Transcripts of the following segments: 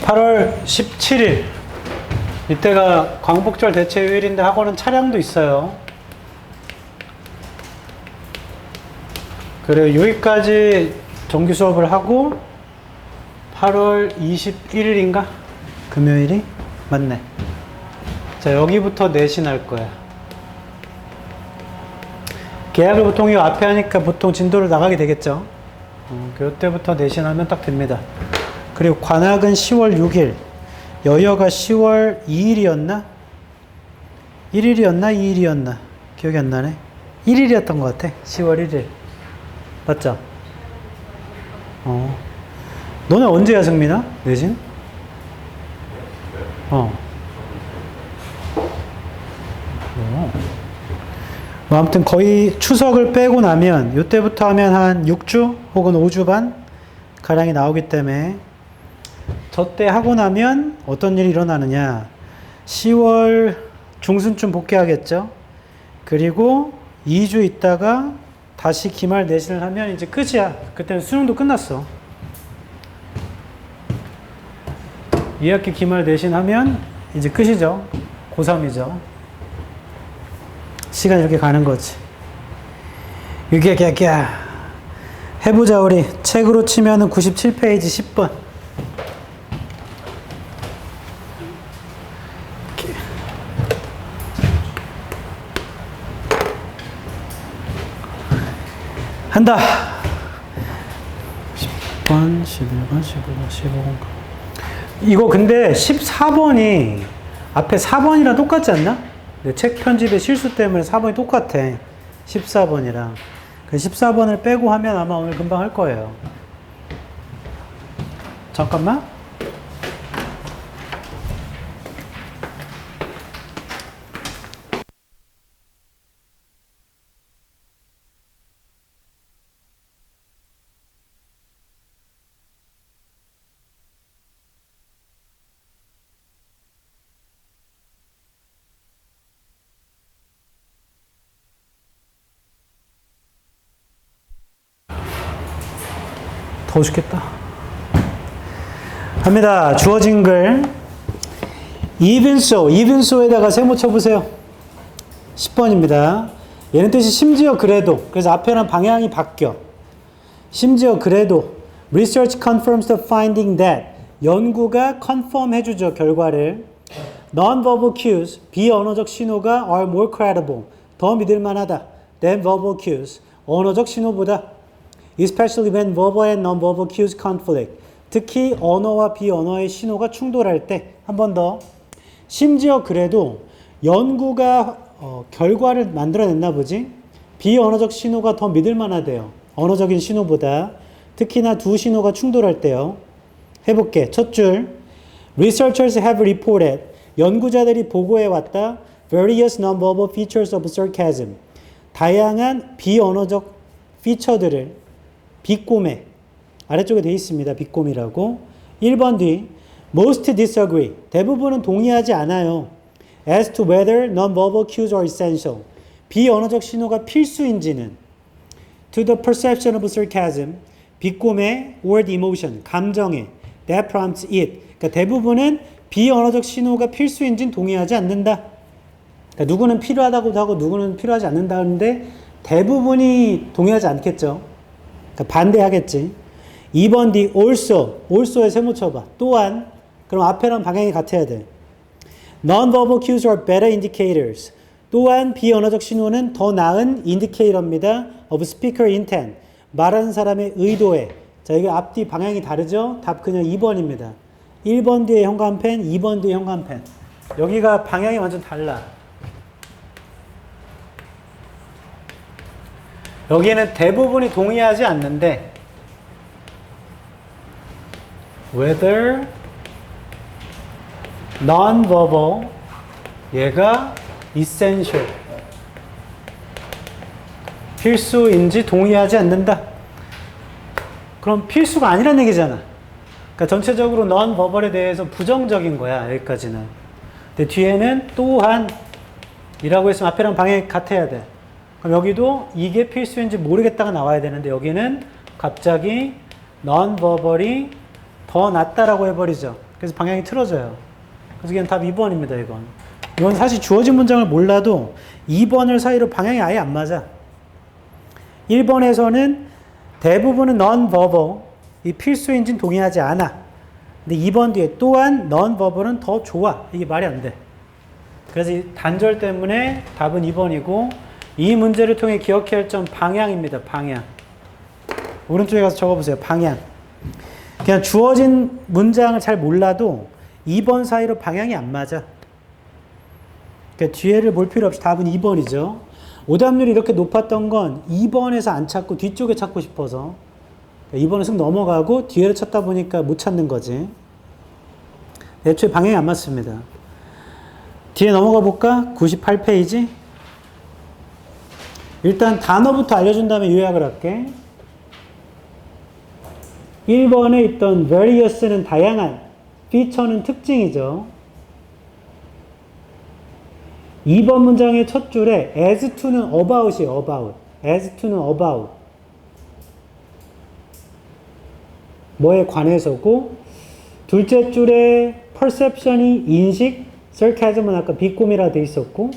8월 17일 이때가 광복절 대체휴일인데 학원은 차량도 있어요. 그래 여기까지 정규 수업을 하고 8월 21일인가? 금요일이? 맞네. 자, 여기부터 내신할 거야. 계약을 보통 이 앞에 하니까 보통 진도를 나가게 되겠죠. 그때부터 내신하면 딱 됩니다. 그리고 관악은 10월 6일, 여여가 10월 2일이었나? 1일이었나? 2일이었나? 기억이 안 나네. 1일이었던 것 같아. 10월 1일. 맞죠? 너네 언제야, 승민아? 내신? 뭐 아무튼 거의 추석을 빼고 나면 이때부터 하면 한 6주 혹은 5주 반 가량이 나오기 때문에 저때 하고 나면 어떤 일이 일어나느냐. 10월 중순쯤 복귀하겠죠. 그리고 2주 있다가 다시 기말 내신을 하면 이제 끝이야. 그때는 수능도 끝났어. 2학기 기말 내신하면 이제 끝이죠. 고3이죠. 시간 이렇게 가는 거지. 이게 해보자 우리. 책으로 치면은 97페이지 10번. 한다. 10번, 11번, 15번, 15번. 이거 근데 14번이 앞에 4번이랑 똑같지 않나? 내 책 편집의 실수 때문에 4번이 똑같아. 14번이랑. 그 14번을 빼고 하면 아마 오늘 금방 할 거예요. 잠깐만. 더워 죽겠다. 합니다. 주어진 글. even so에다가 세모 쳐보세요. 10번입니다. 얘는 뜻이 심지어 그래도. 그래서 앞에는 방향이 바뀌어. 심지어 그래도. Research confirms the finding that. 연구가 confirm 해주죠. 결과를. Non-verbal cues. 비언어적 신호가 are more credible. 더 믿을만하다. than verbal cues. 언어적 신호보다. Especially when verbal and non-verbal cues conflict. 특히 언어와 비언어의 신호가 충돌할 때. 한 번 더. 심지어 그래도 연구가 결과를 만들어냈나 보지. 비언어적 신호가 더 믿을만하대요. 언어적인 신호보다. 특히나 두 신호가 충돌할 때요. 해볼게. 첫 줄. Researchers have reported. 연구자들이 보고해왔다. Various non-verbal features of sarcasm. 다양한 비언어적 피처들을 비꼬매. 아래쪽에 되어 있습니다. 비꼬미라고. 1번 뒤. Most disagree. 대부분은 동의하지 않아요. As to whether non-verbal cues are essential. 비언어적 신호가 필수인지는. To the perception of sarcasm. 비꼬매 or the emotion. 감정에. That prompts it. 그러니까 대부분은 비언어적 신호가 필수인지는 동의하지 않는다. 그러니까 누구는 필요하다고도 하고 누구는 필요하지 않는다는데 대부분이 동의하지 않겠죠. 그러니까 반대하겠지. 2번 뒤 also에 세모 쳐봐. 또한. 그럼 앞에랑 방향이 같아야 돼. Non-verbal cues are better indicators. 또한 비언어적 신호는 더 나은 인디케이터입니다. of speaker intent. 말하는 사람의 의도에. 자, 이게 앞뒤 방향이 다르죠? 답 그냥 2번입니다. 1번 뒤에 현관펜, 2번 뒤에 현관펜. 여기가 방향이 완전 달라. 여기는 대부분이 동의하지 않는데 whether non-verbal 얘가 essential 필수인지 동의하지 않는다. 그럼 필수가 아니란 얘기잖아. 그러니까 전체적으로 non-verbal에 대해서 부정적인 거야. 여기까지는. 근데 뒤에는 또한 이라고 했으면 앞에랑 방향이 같아야 돼. 그럼 여기도 이게 필수인지 모르겠다가 나와야 되는데 여기는 갑자기 non-verbal이 더 낫다라고 해버리죠. 그래서 방향이 틀어져요. 그래서 그냥 답 2번입니다, 이건. 이건 사실 주어진 문장을 몰라도 2번을 사이로 방향이 아예 안 맞아. 1번에서는 대부분은 non-verbal, 이 필수인지는 동의하지 않아. 근데 2번 뒤에 또한 non-verbal은 더 좋아. 이게 말이 안 돼. 그래서 이 단절 때문에 답은 2번이고, 이 문제를 통해 기억해야 할 점 방향입니다. 방향. 오른쪽에 가서 적어보세요. 방향. 그냥 주어진 문장을 잘 몰라도 2번 사이로 방향이 안 맞아. 그러니까 뒤에를 볼 필요 없이 답은 2번이죠. 오답률이 이렇게 높았던 건 2번에서 안 찾고 뒤쪽에 찾고 싶어서 2번을 쓱 넘어가고 뒤에를 찾다 보니까 못 찾는 거지. 애초에 방향이 안 맞습니다. 뒤에 넘어가 볼까? 98페이지. 일단 단어부터 알려준 다음에 요약을 할게. 1번에 있던 various는 다양한, feature는 특징이죠. 2번 문장의 첫 줄에 as to는 about이에요. about. as to는 about. 뭐에 관해서고, 둘째 줄에 perception이 인식, sarcasm은 아까 비꼬미라 돼 있었고,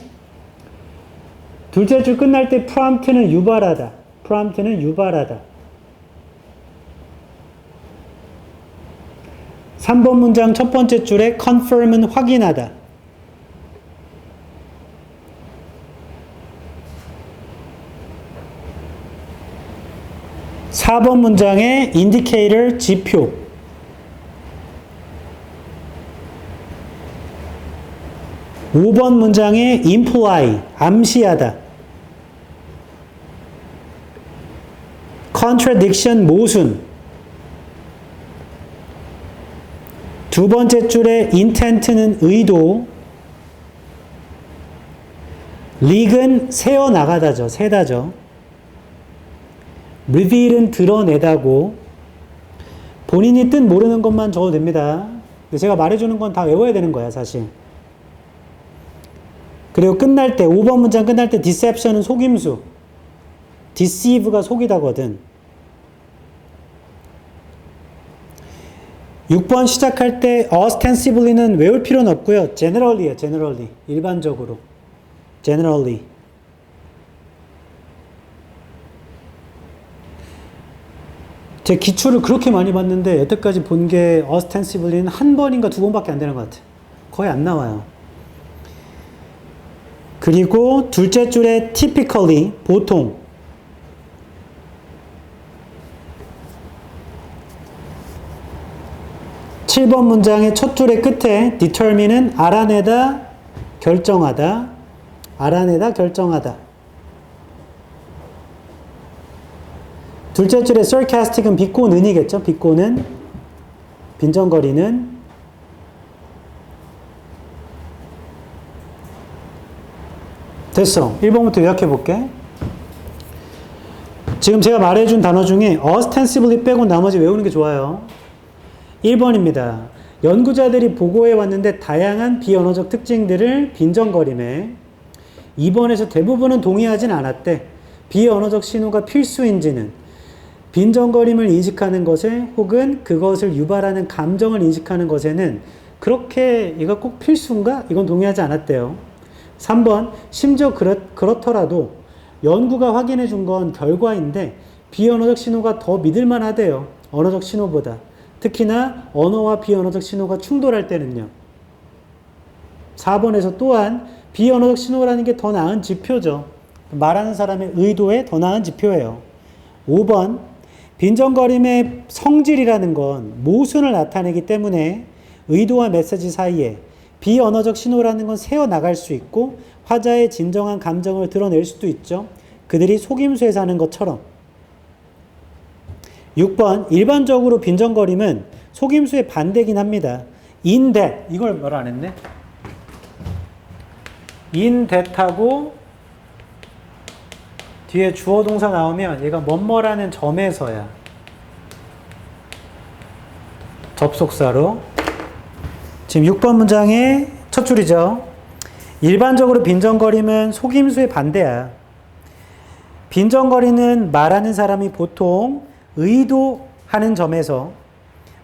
둘째 줄 끝날 때 prompt는 유발하다. prompt는 유발하다. 3번 문장 첫 번째 줄에 confirm은 확인하다. 4번 문장에 indicator 지표. 5번 문장에 imply 암시하다. contradiction 모순. 두 번째 줄에 intent는 의도. leak은 새어나가다죠. 새다죠. reveal은 드러내다고. 본인이 뜻 모르는 것만 적어도 됩니다. 근데 제가 말해주는 건 다 외워야 되는 거야, 사실. 그리고 끝날 때, 5번 문장 끝날 때 deception은 속임수. deceive가 속이다거든. 6번 시작할 때 ostensibly는 외울 필요는 없고요. generally예요, generally. 일반적으로. generally. 제 기출을 그렇게 많이 봤는데 여태까지 본 게 ostensibly는 한 번인가 두 번밖에 안 되는 것 같아요. 거의 안 나와요. 그리고 둘째 줄에 typically, 보통. 칠 번 문장의 첫 줄의 끝에 determine은 알아내다, 결정하다. 알아내다, 결정하다. 둘째 줄에 sarcastic은 비꼬는이겠죠. 비꼬는, 빈정거리는. 됐어. 1번부터 요약해 볼게. 지금 제가 말해준 단어 중에 ostensibly 빼고 나머지 외우는 게 좋아요. 1번입니다. 연구자들이 보고해 왔는데 다양한 비언어적 특징들을 빈정거림에 2번에서 대부분은 동의하진 않았대. 비언어적 신호가 필수인지는 빈정거림을 인식하는 것에 혹은 그것을 유발하는 감정을 인식하는 것에는 그렇게 이거 꼭 필수인가? 이건 동의하지 않았대요. 3번 심지어 그렇더라도 연구가 확인해 준 건 결과인데 비언어적 신호가 더 믿을만 하대요. 언어적 신호보다. 특히나 언어와 비언어적 신호가 충돌할 때는요. 4번에서 또한 비언어적 신호라는 게 더 나은 지표죠. 말하는 사람의 의도에 더 나은 지표예요. 5번 빈정거림의 성질이라는 건 모순을 나타내기 때문에 의도와 메시지 사이에 비언어적 신호라는 건 새어나갈 수 있고 화자의 진정한 감정을 드러낼 수도 있죠. 그들이 속임수에 사는 것처럼. 6번 일반적으로 빈정거림은 속임수의 반대긴 합니다. in that 이걸 말 안 했네. in that하고 뒤에 주어 동사 나오면 얘가 뭐뭐라는 점에서야. 접속사로. 지금 6번 문장의 첫 줄이죠. 일반적으로 빈정거림은 속임수의 반대야. 빈정거리는 말하는 사람이 보통 의도하는 점에서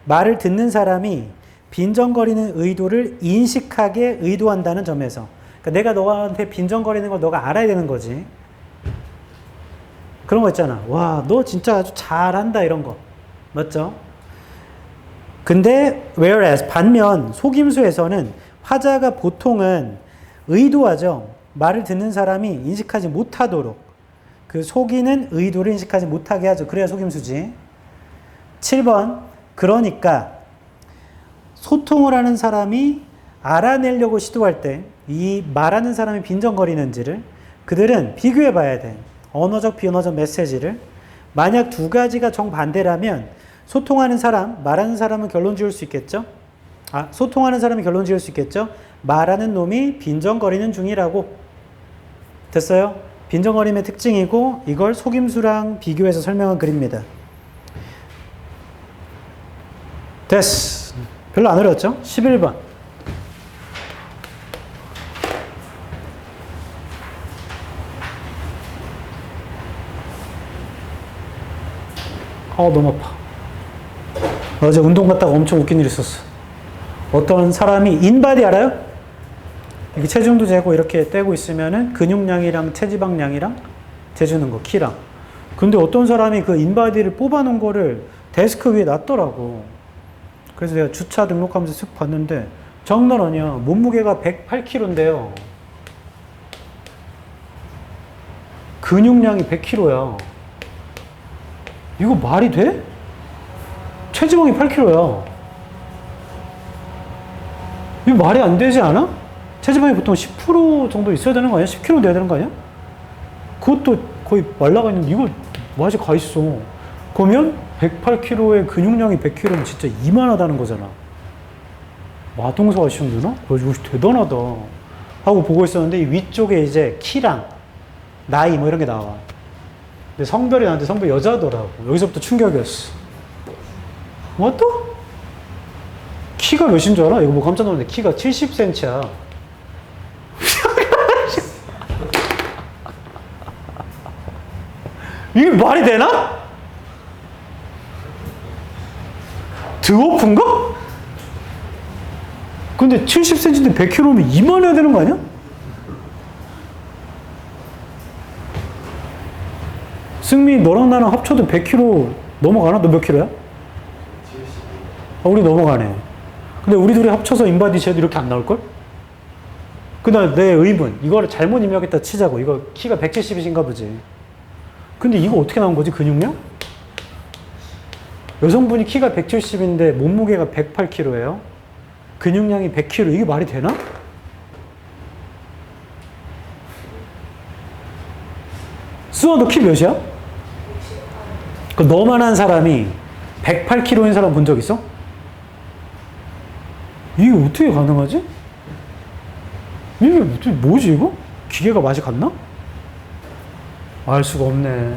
말을 듣는 사람이 빈정거리는 의도를 인식하게 의도한다는 점에서. 그러니까 내가 너한테 빈정거리는 걸 너가 알아야 되는 거지. 그런 거 있잖아. 와, 너 진짜 아주 잘한다 이런 거. 맞죠? 근데 whereas 반면 속임수에서는 화자가 보통은 의도하죠. 말을 듣는 사람이 인식하지 못하도록 그 속이는 의도를 인식하지 못하게 하죠. 그래야 속임수지. 7번 그러니까 소통을 하는 사람이 알아내려고 시도할 때 이 말하는 사람이 빈정거리는지를 그들은 비교해 봐야 돼. 언어적 비언어적 메시지를. 만약 두 가지가 정반대라면 소통하는 사람, 말하는 사람은 결론 지을 수 있겠죠? 소통하는 사람이 결론 지을 수 있겠죠? 말하는 놈이 빈정거리는 중이라고. 됐어요? 빈정거림의 특징이고 이걸 속임수랑 비교해서 설명한 글입니다. 됐어. 별로 안 어려웠죠? 11번. 너무 아파. 어제 운동 갔다가 엄청 웃긴 일 있었어. 어떤 사람이 인바디 알아요? 이렇게 체중도 재고 이렇게 떼고 있으면은 근육량이랑 체지방량이랑 재주는 거, 키랑. 근데 어떤 사람이 그 인바디를 뽑아놓은 거를 데스크 위에 놨더라고. 그래서 내가 주차 등록하면서 쓱 봤는데 장난 아니야. 몸무게가 108kg인데요. 근육량이 100kg야. 이거 말이 돼? 체지방이 8kg야. 이거 말이 안 되지 않아? 체지방이 보통 10% 정도 있어야 되는 거 아니야? 10kg 돼야 되는 거 아니야? 그것도 거의 말라가 있는데 이거 맛이 가 있어. 그러면 108kg에 근육량이 100kg면 진짜 이만하다는 거잖아. 마동석 아시는구나? 그래서 이거 대단하다 하고 보고 있었는데 이 위쪽에 이제 키랑 나이 뭐 이런 게 나와. 근데 성별이 나한테 성별 여자더라고. 여기서부터 충격이었어. 뭐 또? 키가 몇인 줄 알아? 이거 뭐 깜짝 놀랐네. 키가 70cm야. 이게 말이 되나? 드워프인가? 근데 70cm인데 100kg면 이만해야 되는 거 아니야? 승미 너랑 나랑 합쳐도 100kg 넘어가나? 너 몇 킬로야? 우리 넘어가네. 근데 우리 둘이 합쳐서 인바디 재도 이렇게 안 나올걸? 그다음 내 의문, 이거를 잘못 입력했다 치자고. 이거 키가 170이신가 보지. 근데 이거 어떻게 나온 거지, 근육량? 여성분이 키가 170인데 몸무게가 108kg예요. 근육량이 100kg. 이게 말이 되나? 수아, 너 키 몇이야? 그 너만한 사람이 108kg인 사람 본 적 있어? 이게 어떻게 가능하지? 이게 뭐지 이거? 기계가 맛이 갔나? 알 수가 없네.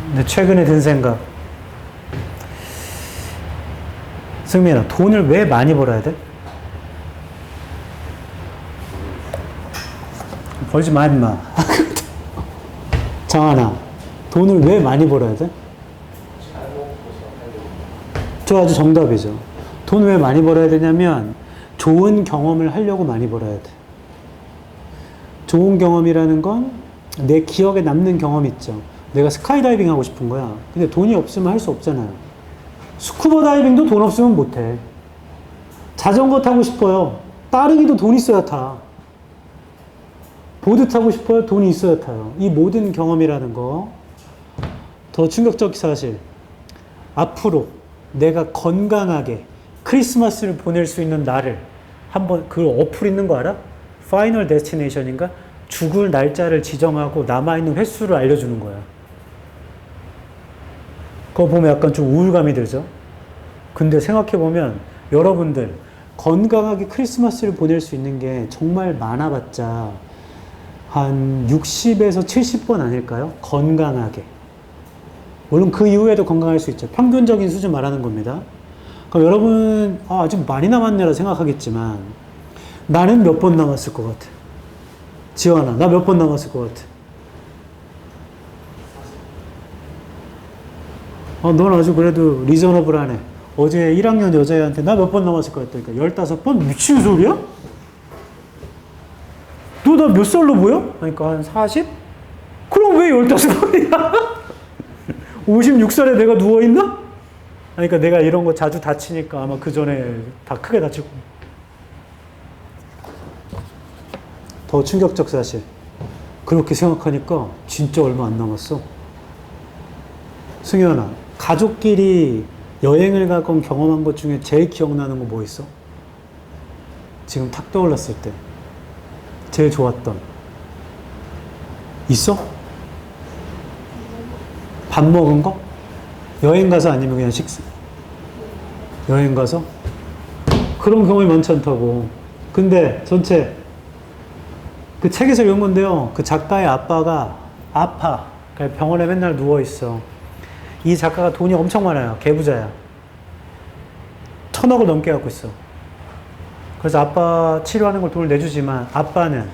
근데 최근에 든 생각. 승민아, 돈을 왜 많이 벌어야 돼? 벌지 마, 임마. 정하나, 돈을 왜 많이 벌어야 돼? 저 아주 정답이죠. 돈 왜 많이 벌어야 되냐면 좋은 경험을 하려고 많이 벌어야 돼. 좋은 경험이라는 건 내 기억에 남는 경험 있죠. 내가 스카이다이빙 하고 싶은 거야. 근데 돈이 없으면 할 수 없잖아요. 스쿠버 다이빙도 돈 없으면 못해. 자전거 타고 싶어요. 따르기도 돈 있어야 타. 보드 타고 싶어요. 돈이 있어야 타요. 이 모든 경험이라는 거. 더 충격적 사실. 앞으로 내가 건강하게 크리스마스를 보낼 수 있는 날을 한번 그 어플 있는 거 알아? 파이널 데스티네이션인가? 죽을 날짜를 지정하고 남아있는 횟수를 알려주는 거야. 그거 보면 약간 좀 우울감이 들죠? 근데 생각해보면 여러분들 건강하게 크리스마스를 보낼 수 있는 게 정말 많아봤자 한 60에서 70번 아닐까요? 건강하게. 물론 그 이후에도 건강할 수 있죠. 평균적인 수준 말하는 겁니다. 그럼 여러분 아직 많이 남았네라 생각하겠지만 나는 몇 번 남았을 것 같아? 지원아, 나 몇 번 남았을 것 같아? 넌 아주 그래도 리저너블하네. 어제 1학년 여자애한테 나 몇 번 남았을 것 같다니까. 15번? 미친 소리야? 너 나 몇 살로 보여? 그러니까 한 40? 그럼 왜 15번이야? 56살에 내가 누워있나? 그러니까 내가 이런 거 자주 다치니까 아마 그 전에 다 크게 다치고. 더 충격적 사실. 그렇게 생각하니까 진짜 얼마 안 남았어. 승현아, 가족끼리 여행을 가건 경험한 것 중에 제일 기억나는 거 뭐 있어? 지금 탁 떠올랐을 때. 제일 좋았던. 있어? 밥 먹은 거? 여행 가서 아니면 그냥 식사? 여행 가서? 그런 경험이 많지 않다고. 근데 전체 그 책에서 읽은 건데요. 그 작가의 아빠가 아파. 병원에 맨날 누워있어. 이 작가가 돈이 엄청 많아요. 개부자야. 1,000억을 넘게 갖고 있어. 그래서 아빠 치료하는 걸 돈을 내주지만 아빠는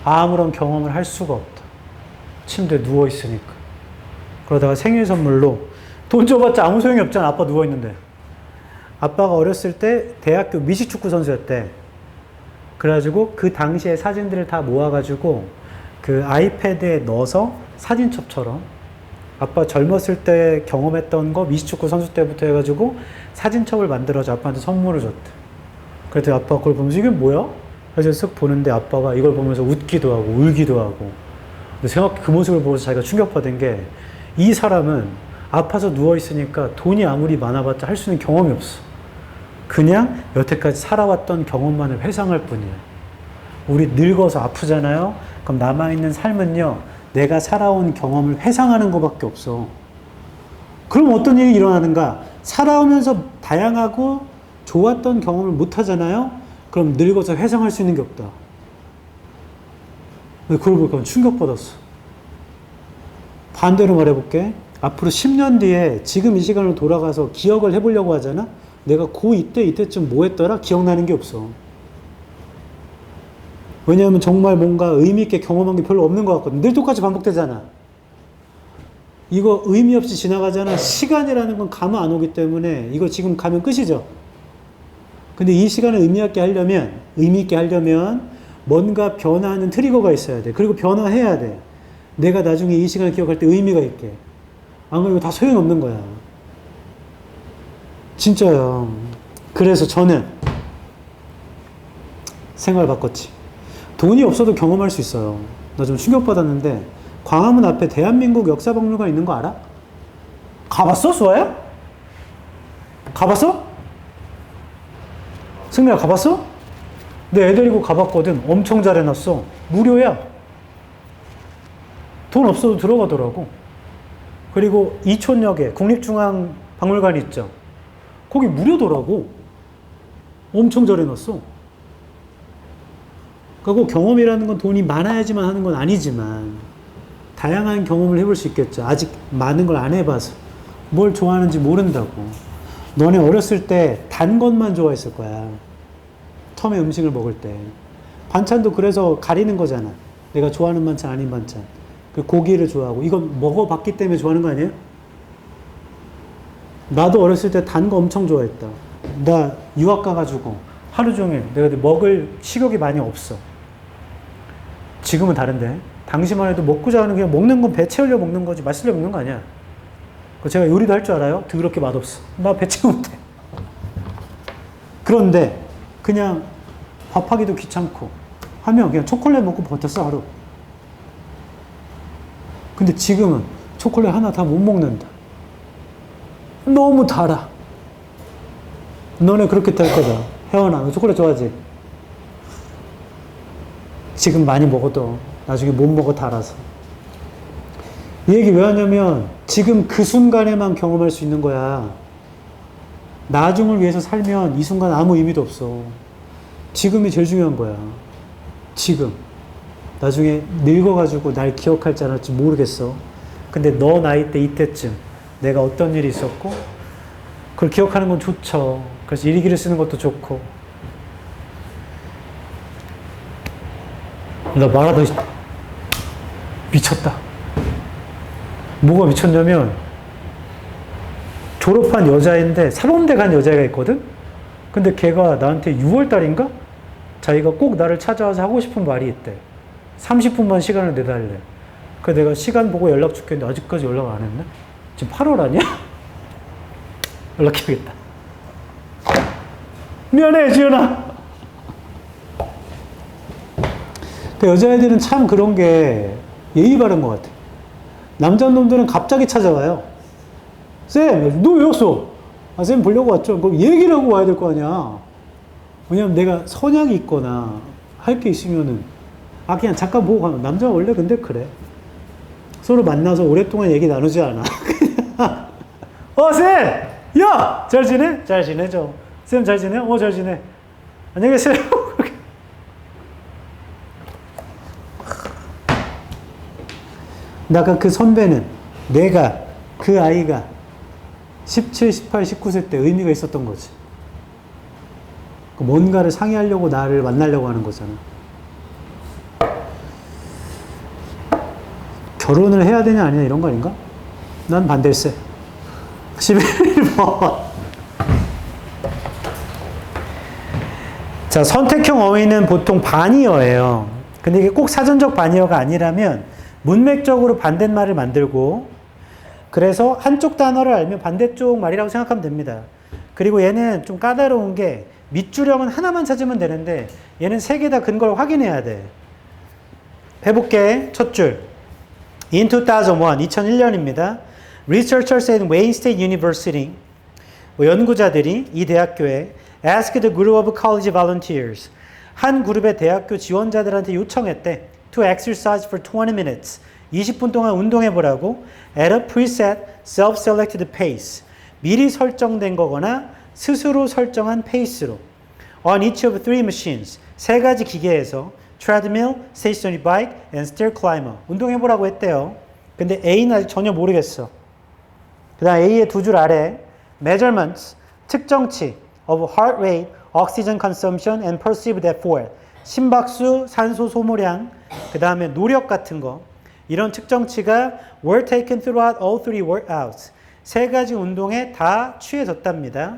아무런 경험을 할 수가 없다. 침대에 누워있으니까. 그러다가 생일 선물로 돈 줘봤자 아무 소용이 없잖아. 아빠 누워있는데. 아빠가 어렸을 때 대학교 미식축구 선수였대. 그래가지고 그 당시의 사진들을 다 모아가지고 그 아이패드에 넣어서 사진첩처럼 아빠 젊었을 때 경험했던 거 미식축구 선수 때부터 해가지고 사진첩을 만들어서 아빠한테 선물을 줬대. 그랬더니 아빠가 그걸 보면서 이게 뭐야? 그래서 쓱 보는데 아빠가 이걸 보면서 웃기도 하고 울기도 하고. 근데 그 모습을 보고서 자기가 충격받은 게 이 사람은 아파서 누워있으니까 돈이 아무리 많아봤자 할 수 있는 경험이 없어. 그냥 여태까지 살아왔던 경험만을 회상할 뿐이야. 우리 늙어서 아프잖아요? 그럼 남아있는 삶은요, 내가 살아온 경험을 회상하는 것밖에 없어. 그럼 어떤 일이 일어나는가? 살아오면서 다양하고 좋았던 경험을 못 하잖아요? 그럼 늙어서 회상할 수 있는 게 없다. 그걸 보니까 충격받았어. 반대로 말해볼게. 앞으로 10년 뒤에 지금 이 시간으로 돌아가서 기억을 해보려고 하잖아? 내가 이때쯤 뭐 했더라? 기억나는 게 없어. 왜냐하면 정말 뭔가 의미 있게 경험한 게 별로 없는 것 같거든. 늘 똑같이 반복되잖아. 이거 의미 없이 지나가잖아. 시간이라는 건 가면 안 오기 때문에 이거 지금 가면 끝이죠. 근데 이 시간을 의미 있게 하려면 뭔가 변화하는 트리거가 있어야 돼. 그리고 변화해야 돼. 내가 나중에 이 시간을 기억할 때 의미가 있게. 안 그러면 다 소용없는 거야. 진짜요. 그래서 저는 생각을 바꿨지. 돈이 없어도 경험할 수 있어요. 나 좀 충격받았는데 광화문 앞에 대한민국 역사박물관 있는 거 알아? 가봤어? 수아야? 가봤어? 승리야 가봤어? 내 애 데리고 가봤거든. 엄청 잘 해놨어. 무료야. 돈 없어도 들어가더라고. 그리고 이촌역에 국립중앙박물관이 있죠. 거기 무료더라고. 엄청 잘 해놨어. 그리고 경험이라는 건 돈이 많아야지만 하는 건 아니지만 다양한 경험을 해볼 수 있겠죠. 아직 많은 걸 안 해봐서 뭘 좋아하는지 모른다고. 너네 어렸을 때 단 것만 좋아했을 거야. 처음에 음식을 먹을 때. 반찬도 그래서 가리는 거잖아. 내가 좋아하는 반찬 아닌 반찬. 그 고기를 좋아하고 이건 먹어봤기 때문에 좋아하는 거 아니에요? 나도 어렸을 때 단 거 엄청 좋아했다. 나 유학 가가지고 하루 종일 내가 먹을 식욕이 많이 없어. 지금은 다른데 당시만 해도 먹고자 하는 그냥 먹는 건 배 채우려 먹는 거지 맛있으려 먹는 거 아니야. 제가 요리도 할 줄 알아요? 더럽게 맛없어. 나 배 채우면 돼. 그런데 그냥 밥하기도 귀찮고 하면 그냥 초콜릿 먹고 버텼어 하루. 근데 지금은 초콜릿 하나 다 못 먹는다. 너무 달아. 너네 그렇게 될 거다. 혜원아, 너 초콜릿 좋아하지? 지금 많이 먹어도 나중에 못 먹어 달아서. 이 얘기 왜 하냐면 지금 그 순간에만 경험할 수 있는 거야. 나중을 위해서 살면 이 순간 아무 의미도 없어. 지금이 제일 중요한 거야. 지금. 나중에 늙어가지고 날 기억할지 안 할지 모르겠어. 근데 너 나이 때 이때쯤 내가 어떤 일이 있었고 그걸 기억하는 건 좋죠. 그래서 일기를 쓰는 것도 좋고. 나 말하다 미쳤다. 뭐가 미쳤냐면 졸업한 여자인데 사범대 간 여자가 있거든? 근데 걔가 나한테 6월 달인가? 자기가 꼭 나를 찾아와서 하고 싶은 말이 있대. 30분만 시간을 내달래. 그래서 내가 시간 보고 연락 줄게 했는데 아직까지 연락 안 했네? 지금 8월 아니야? 연락해야겠다. 미안해, 지연아. 그 여자애들은 참 그런 게 예의 바른 것 같아. 남자놈들은 갑자기 찾아와요. 쌤, 너 왜 왔어? 아, 쌤 보려고 왔죠. 그럼 얘기를 하고 와야 될 거 아니야. 왜냐면 내가 선약이 있거나 할 게 있으면은, 아, 그냥 잠깐 보고 가면, 남자가 원래 근데 그래. 서로 만나서 오랫동안 얘기 나누지 않아. 쌤! 야! 잘 지내? 잘 지내죠. 쌤 잘 지내? 잘 지내. 안녕히 계세요. 나가 그 선배는 내가 그 아이가 17, 18, 19세 때 의미가 있었던 거지. 뭔가를 상의하려고 나를 만나려고 하는 거잖아. 결혼을 해야 되냐 아니냐 이런 거 아닌가? 난 반대일세. 11번. 자, 선택형 어휘는 보통 반의어예요. 근데 이게 꼭 사전적 반의어가 아니라면 문맥적으로 반대말을 만들고, 그래서 한쪽 단어를 알면 반대쪽 말이라고 생각하면 됩니다. 그리고 얘는 좀 까다로운 게 밑줄형은 하나만 찾으면 되는데 얘는 세 개 다 근거를 확인해야 돼. 해볼게. 첫 줄. In 2001, 2001년입니다. Researchers at Wayne State University, 연구자들이 이 대학교에 asked a group of college volunteers, 한 그룹의 대학교 지원자들한테 요청했대. To exercise for 20 minutes. 20분 동안 운동해보라고. At a preset, self-selected pace. 미리 설정된 거거나 스스로 설정한 페이스로. On each of three machines. 세 가지 기계에서 treadmill, stationary bike, and stair climber. 운동해보라고 했대요. 근데 A는 아직 전혀 모르겠어. 그 다음 A의 두 줄 아래 measurements, 측정치 of heart rate, oxygen consumption, and perceived effort. 심박수, 산소 소모량, 그 다음에 노력 같은 거. 이런 측정치가 were taken throughout all three workouts. 세 가지 운동에 다 취해졌답니다.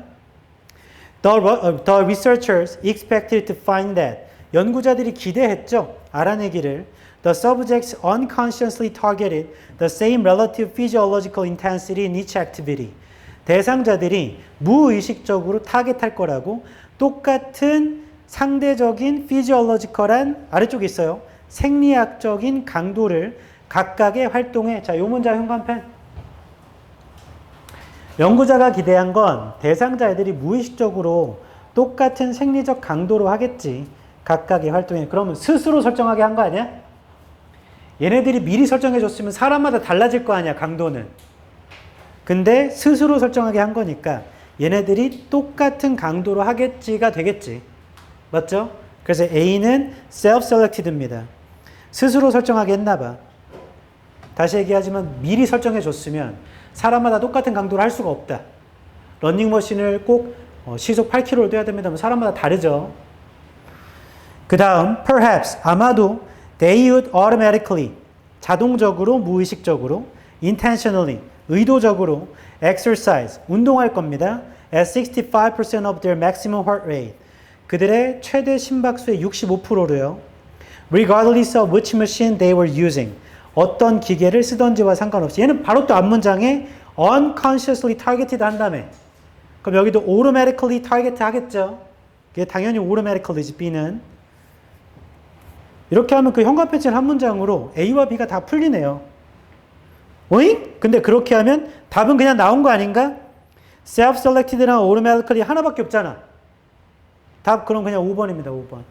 The researchers expected to find that. 연구자들이 기대했죠. 알아내기를. The subjects unconsciously targeted the same relative physiological intensity in each activity. 대상자들이 무의식적으로 타겟할 거라고 똑같은 상대적인 physiological한 아래쪽에 있어요. 생리학적인 강도를 각각의 활동에, 자, 요 문장 현관펜. 연구자가 기대한 건 대상자 애들이 무의식적으로 똑같은 생리적 강도로 하겠지. 각각의 활동에. 그러면 스스로 설정하게 한 거 아니야? 얘네들이 미리 설정해 줬으면 사람마다 달라질 거 아니야, 강도는. 근데 스스로 설정하게 한 거니까 얘네들이 똑같은 강도로 하겠지가 되겠지. 맞죠? 그래서 A는 self-selected입니다. 스스로 설정하게 했나 봐. 다시 얘기하지만 미리 설정해 줬으면 사람마다 똑같은 강도로 할 수가 없다. 러닝머신을 꼭 시속 8km로 뛰어야 됩니다. 사람마다 다르죠. 그 다음 perhaps, 아마도 they would automatically, 자동적으로, 무의식적으로, intentionally, 의도적으로 exercise, 운동할 겁니다. at 65% of their maximum heart rate. 그들의 최대 심박수의 65%로요. regardless of which machine they were using. 어떤 기계를 쓰던지와 상관없이. 얘는 바로 또 앞문장에 unconsciously targeted 한다며. 그럼 여기도 automatically target 하겠죠. 그게 당연히 automatically지, B는. 이렇게 하면 그 현관패치는 한 문장으로 A와 B가 다 풀리네요. 오잉? 근데 그렇게 하면 답은 그냥 나온 거 아닌가? self-selected랑 automatically 하나밖에 없잖아. 답 그럼 그냥 5번입니다. 5번.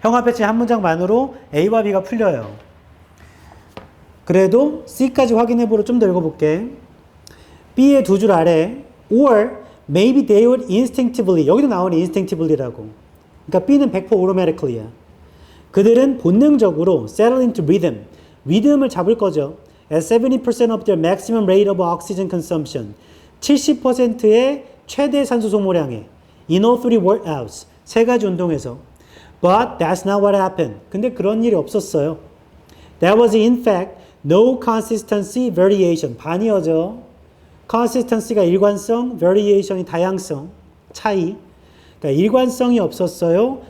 현관패치 한 문장만으로 A와 B가 풀려요. 그래도 C까지 확인해보러 좀 더 읽어볼게. B의 두 줄 아래 or maybe they would instinctively, 여기도 나오는 instinctivelly라고. 그러니까 B는 100% automatically야. 그들은 본능적으로 settle into rhythm, 리듬을 잡을 거죠. At 70% of their maximum rate of oxygen consumption, 70%의 최대 산소 소모량에 in all three workouts, 세 가지 운동에서. But that's not what happened. 근데 그런 일이 없었어요. There was in fact no consistency variation. 반이어죠. consistency가 일관성, variation이 다양성, 차이. 그러니까 일관성이 없었어요.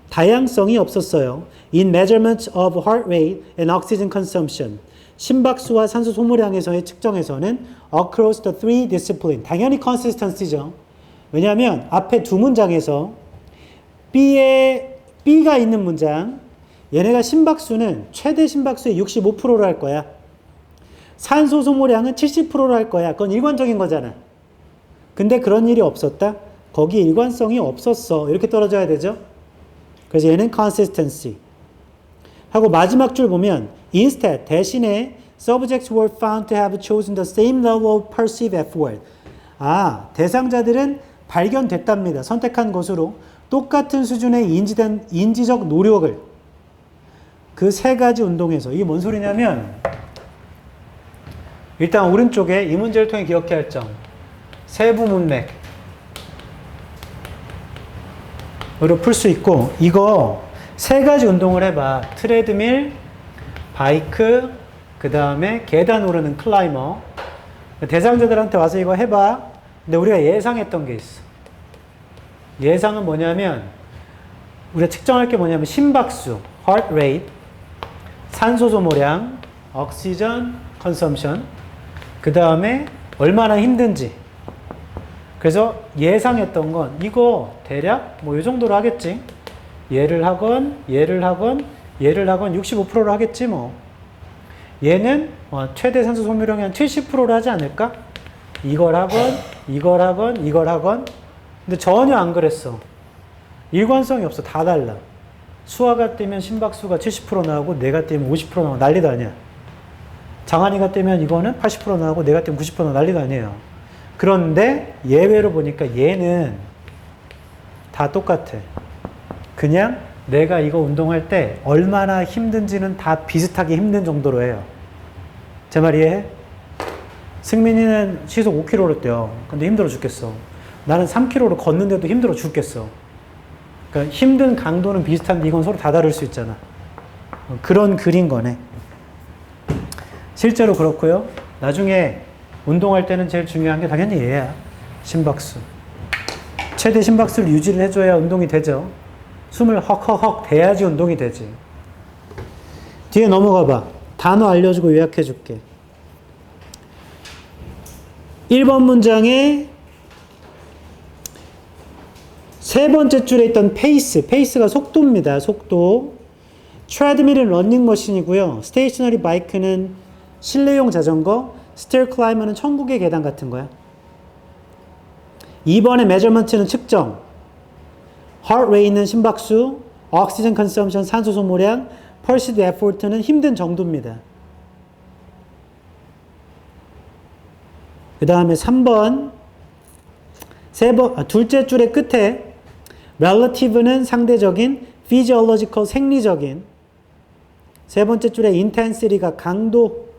다양성이 없었어요. In measurement of heart rate and oxygen consumption. 심박수와 산소 소모량에서의 측정에서는 across the three discipline. 당연히 consistency죠. 왜냐하면 앞에 두 문장에서 B가 있는 문장, 얘네가 심박수는 최대 심박수의 65%로 할 거야. 산소 소모량은 70%로 할 거야. 그건 일관적인 거잖아. 근데 그런 일이 없었다? 거기 일관성이 없었어. 이렇게 떨어져야 되죠? 그래서 얘는 consistency. 하고 마지막 줄 보면 instead, 대신에 subjects were found to have chosen the same level of perceived effort. 대상자들은 발견됐답니다. 선택한 것으로 똑같은 수준의 인지적 노력을 그 세 가지 운동에서. 이게 뭔 소리냐면 일단 오른쪽에 이 문제를 통해 기억해야 할 점. 세부 문맥으로 풀 수 있고, 이거 세 가지 운동을 해봐. 트레드밀, 바이크, 그 다음에 계단 오르는 클라이머. 대상자들한테 와서 이거 해봐. 근데 우리가 예상했던 게 있어. 예상은 뭐냐면 우리가 측정할 게 뭐냐면 심박수, heart rate, 산소 소모량, oxygen consumption, 그 다음에 얼마나 힘든지. 그래서 예상했던 건 이거 대략 뭐 이 정도로 하겠지. 얘를 하건 65%로 하겠지 뭐. 얘는 최대 산소 소모량이 한 70%로 하지 않을까? 이걸 하건. 근데 전혀 안 그랬어. 일관성이 없어. 다 달라. 수아가 뛰면 심박수가 70% 나오고 내가 뛰면 50% 나오고 난리도 아니야. 장한이가 뛰면 이거는 80% 나오고 내가 뛰면 90% 나오고 난리도 아니에요. 그런데 예외로 보니까 얘는 다 똑같아. 그냥 내가 이거 운동할 때 얼마나 힘든지는 다 비슷하게 힘든 정도로 해요. 제 말 이해해? 승민이는 시속 5km로 뛰어. 근데 힘들어 죽겠어. 나는 3km로 걷는데도 힘들어 죽겠어. 그러니까 힘든 강도는 비슷한데 이건 서로 다 다를 수 있잖아. 그런 글인 거네. 실제로 그렇고요. 나중에 운동할 때는 제일 중요한 게 당연히 얘야. 심박수. 최대 심박수를 유지를 해줘야 운동이 되죠. 숨을 헉헉헉 대야지 운동이 되지. 뒤에 넘어가 봐. 단어 알려주고 요약해 줄게. 1번 문장에 세 번째 줄에 있던 페이스가 속도입니다. 속도. 트레드밀은 러닝머신이고요. 스테이셔너리 바이크는 실내용 자전거, 스테어 클라이머는 천국의 계단 같은 거야. 2번의 메저먼트는 측정, heart rate는 심박수, oxygen consumption 산소 소모량, perceived effort는 힘든 정도입니다. 그 다음에 3번, 둘째 줄의 끝에 relative는 상대적인, physiological 생리적인, 세 번째 줄에 intensity가 강도,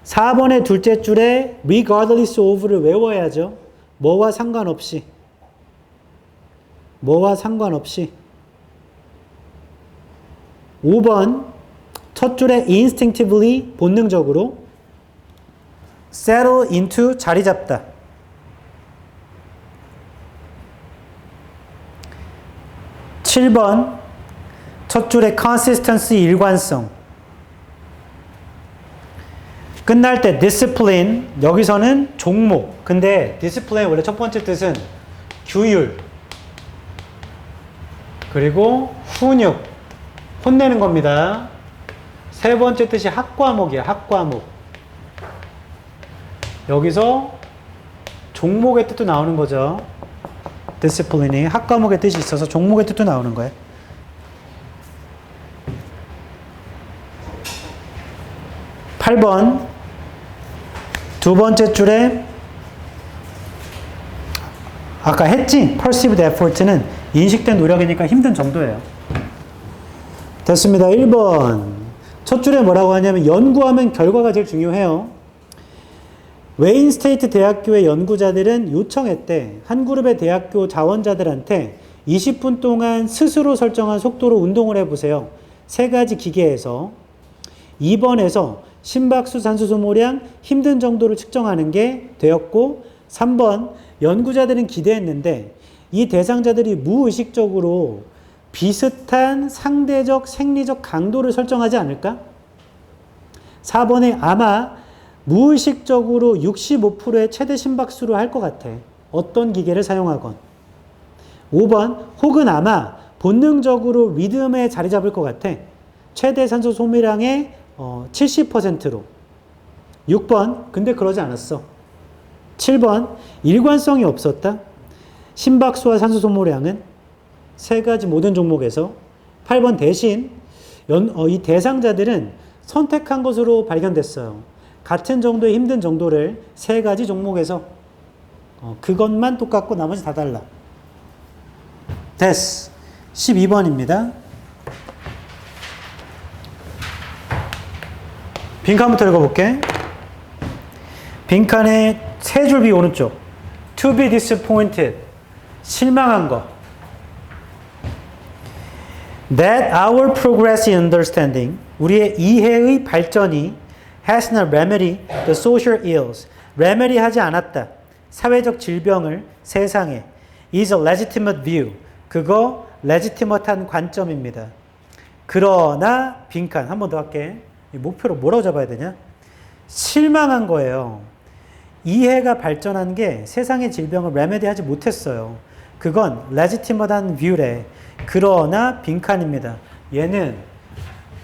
4번의 둘째 줄에 regardless of를 외워야죠. 뭐와 상관없이. 5번 첫 줄에 instinctively 본능적으로, settle into 자리 잡다. 7번 첫 줄에 consistency 일관성. 끝날 때 discipline, 여기서는 종목. 근데 discipline 원래 첫 번째 뜻은 규율, 그리고 훈육, 혼내는 겁니다. 세 번째 뜻이 학과목이야. 학과목. 여기서 종목의 뜻도 나오는 거죠. discipline이 학과목의 뜻이 있어서 종목의 뜻도 나오는 거예요. 8번 두 번째 줄에 아까 했지? perceived effort는 인식된 노력이니까 힘든 정도예요. 됐습니다. 1번 첫 줄에 뭐라고 하냐면 연구하면 결과가 제일 중요해요. 웨인 스테이트 대학교의 연구자들은 요청했대. 한 그룹의 대학교 자원자들한테 20분 동안 스스로 설정한 속도로 운동을 해보세요. 세 가지 기계에서. 2번에서 심박수, 산소 소모량, 힘든 정도를 측정하는 게 되었고 3번 연구자들은 기대했는데 이 대상자들이 무의식적으로 비슷한 상대적 생리적 강도를 설정하지 않을까? 4번에 아마 무의식적으로 65%의 최대 심박수로 할 것 같아. 어떤 기계를 사용하건. 5번 혹은 아마 본능적으로 리듬에 자리 잡을 것 같아. 최대 산소 소모량의 70%로. 6번 근데 그러지 않았어. 7번 일관성이 없었다. 심박수와 산소 소모량은 세 가지 모든 종목에서. 8번 대신 이 대상자들은 선택한 것으로 발견됐어요. 같은 정도의 힘든 정도를 세 가지 종목에서. 그것만 똑같고 나머지 다 달라. 됐어. 12번입니다. 빈칸부터 읽어볼게. 빈칸의 세 줄 위 오른쪽. To be disappointed. 실망한 거. That our progress in understanding. 우리의 이해의 발전이 has not remedied the social ills. remedy 하지 않았다. 사회적 질병을 세상에. is a legitimate view. 그거 legitimate한 관점입니다. 그러나 빈칸 한 번 더 할게. 목표로 뭐라고 잡아야 되냐? 실망한 거예요. 이해가 발전한 게 세상의 질병을 레메디하지 못했어요. 그건 legitimate한 view래. 그러나 빈칸입니다. 얘는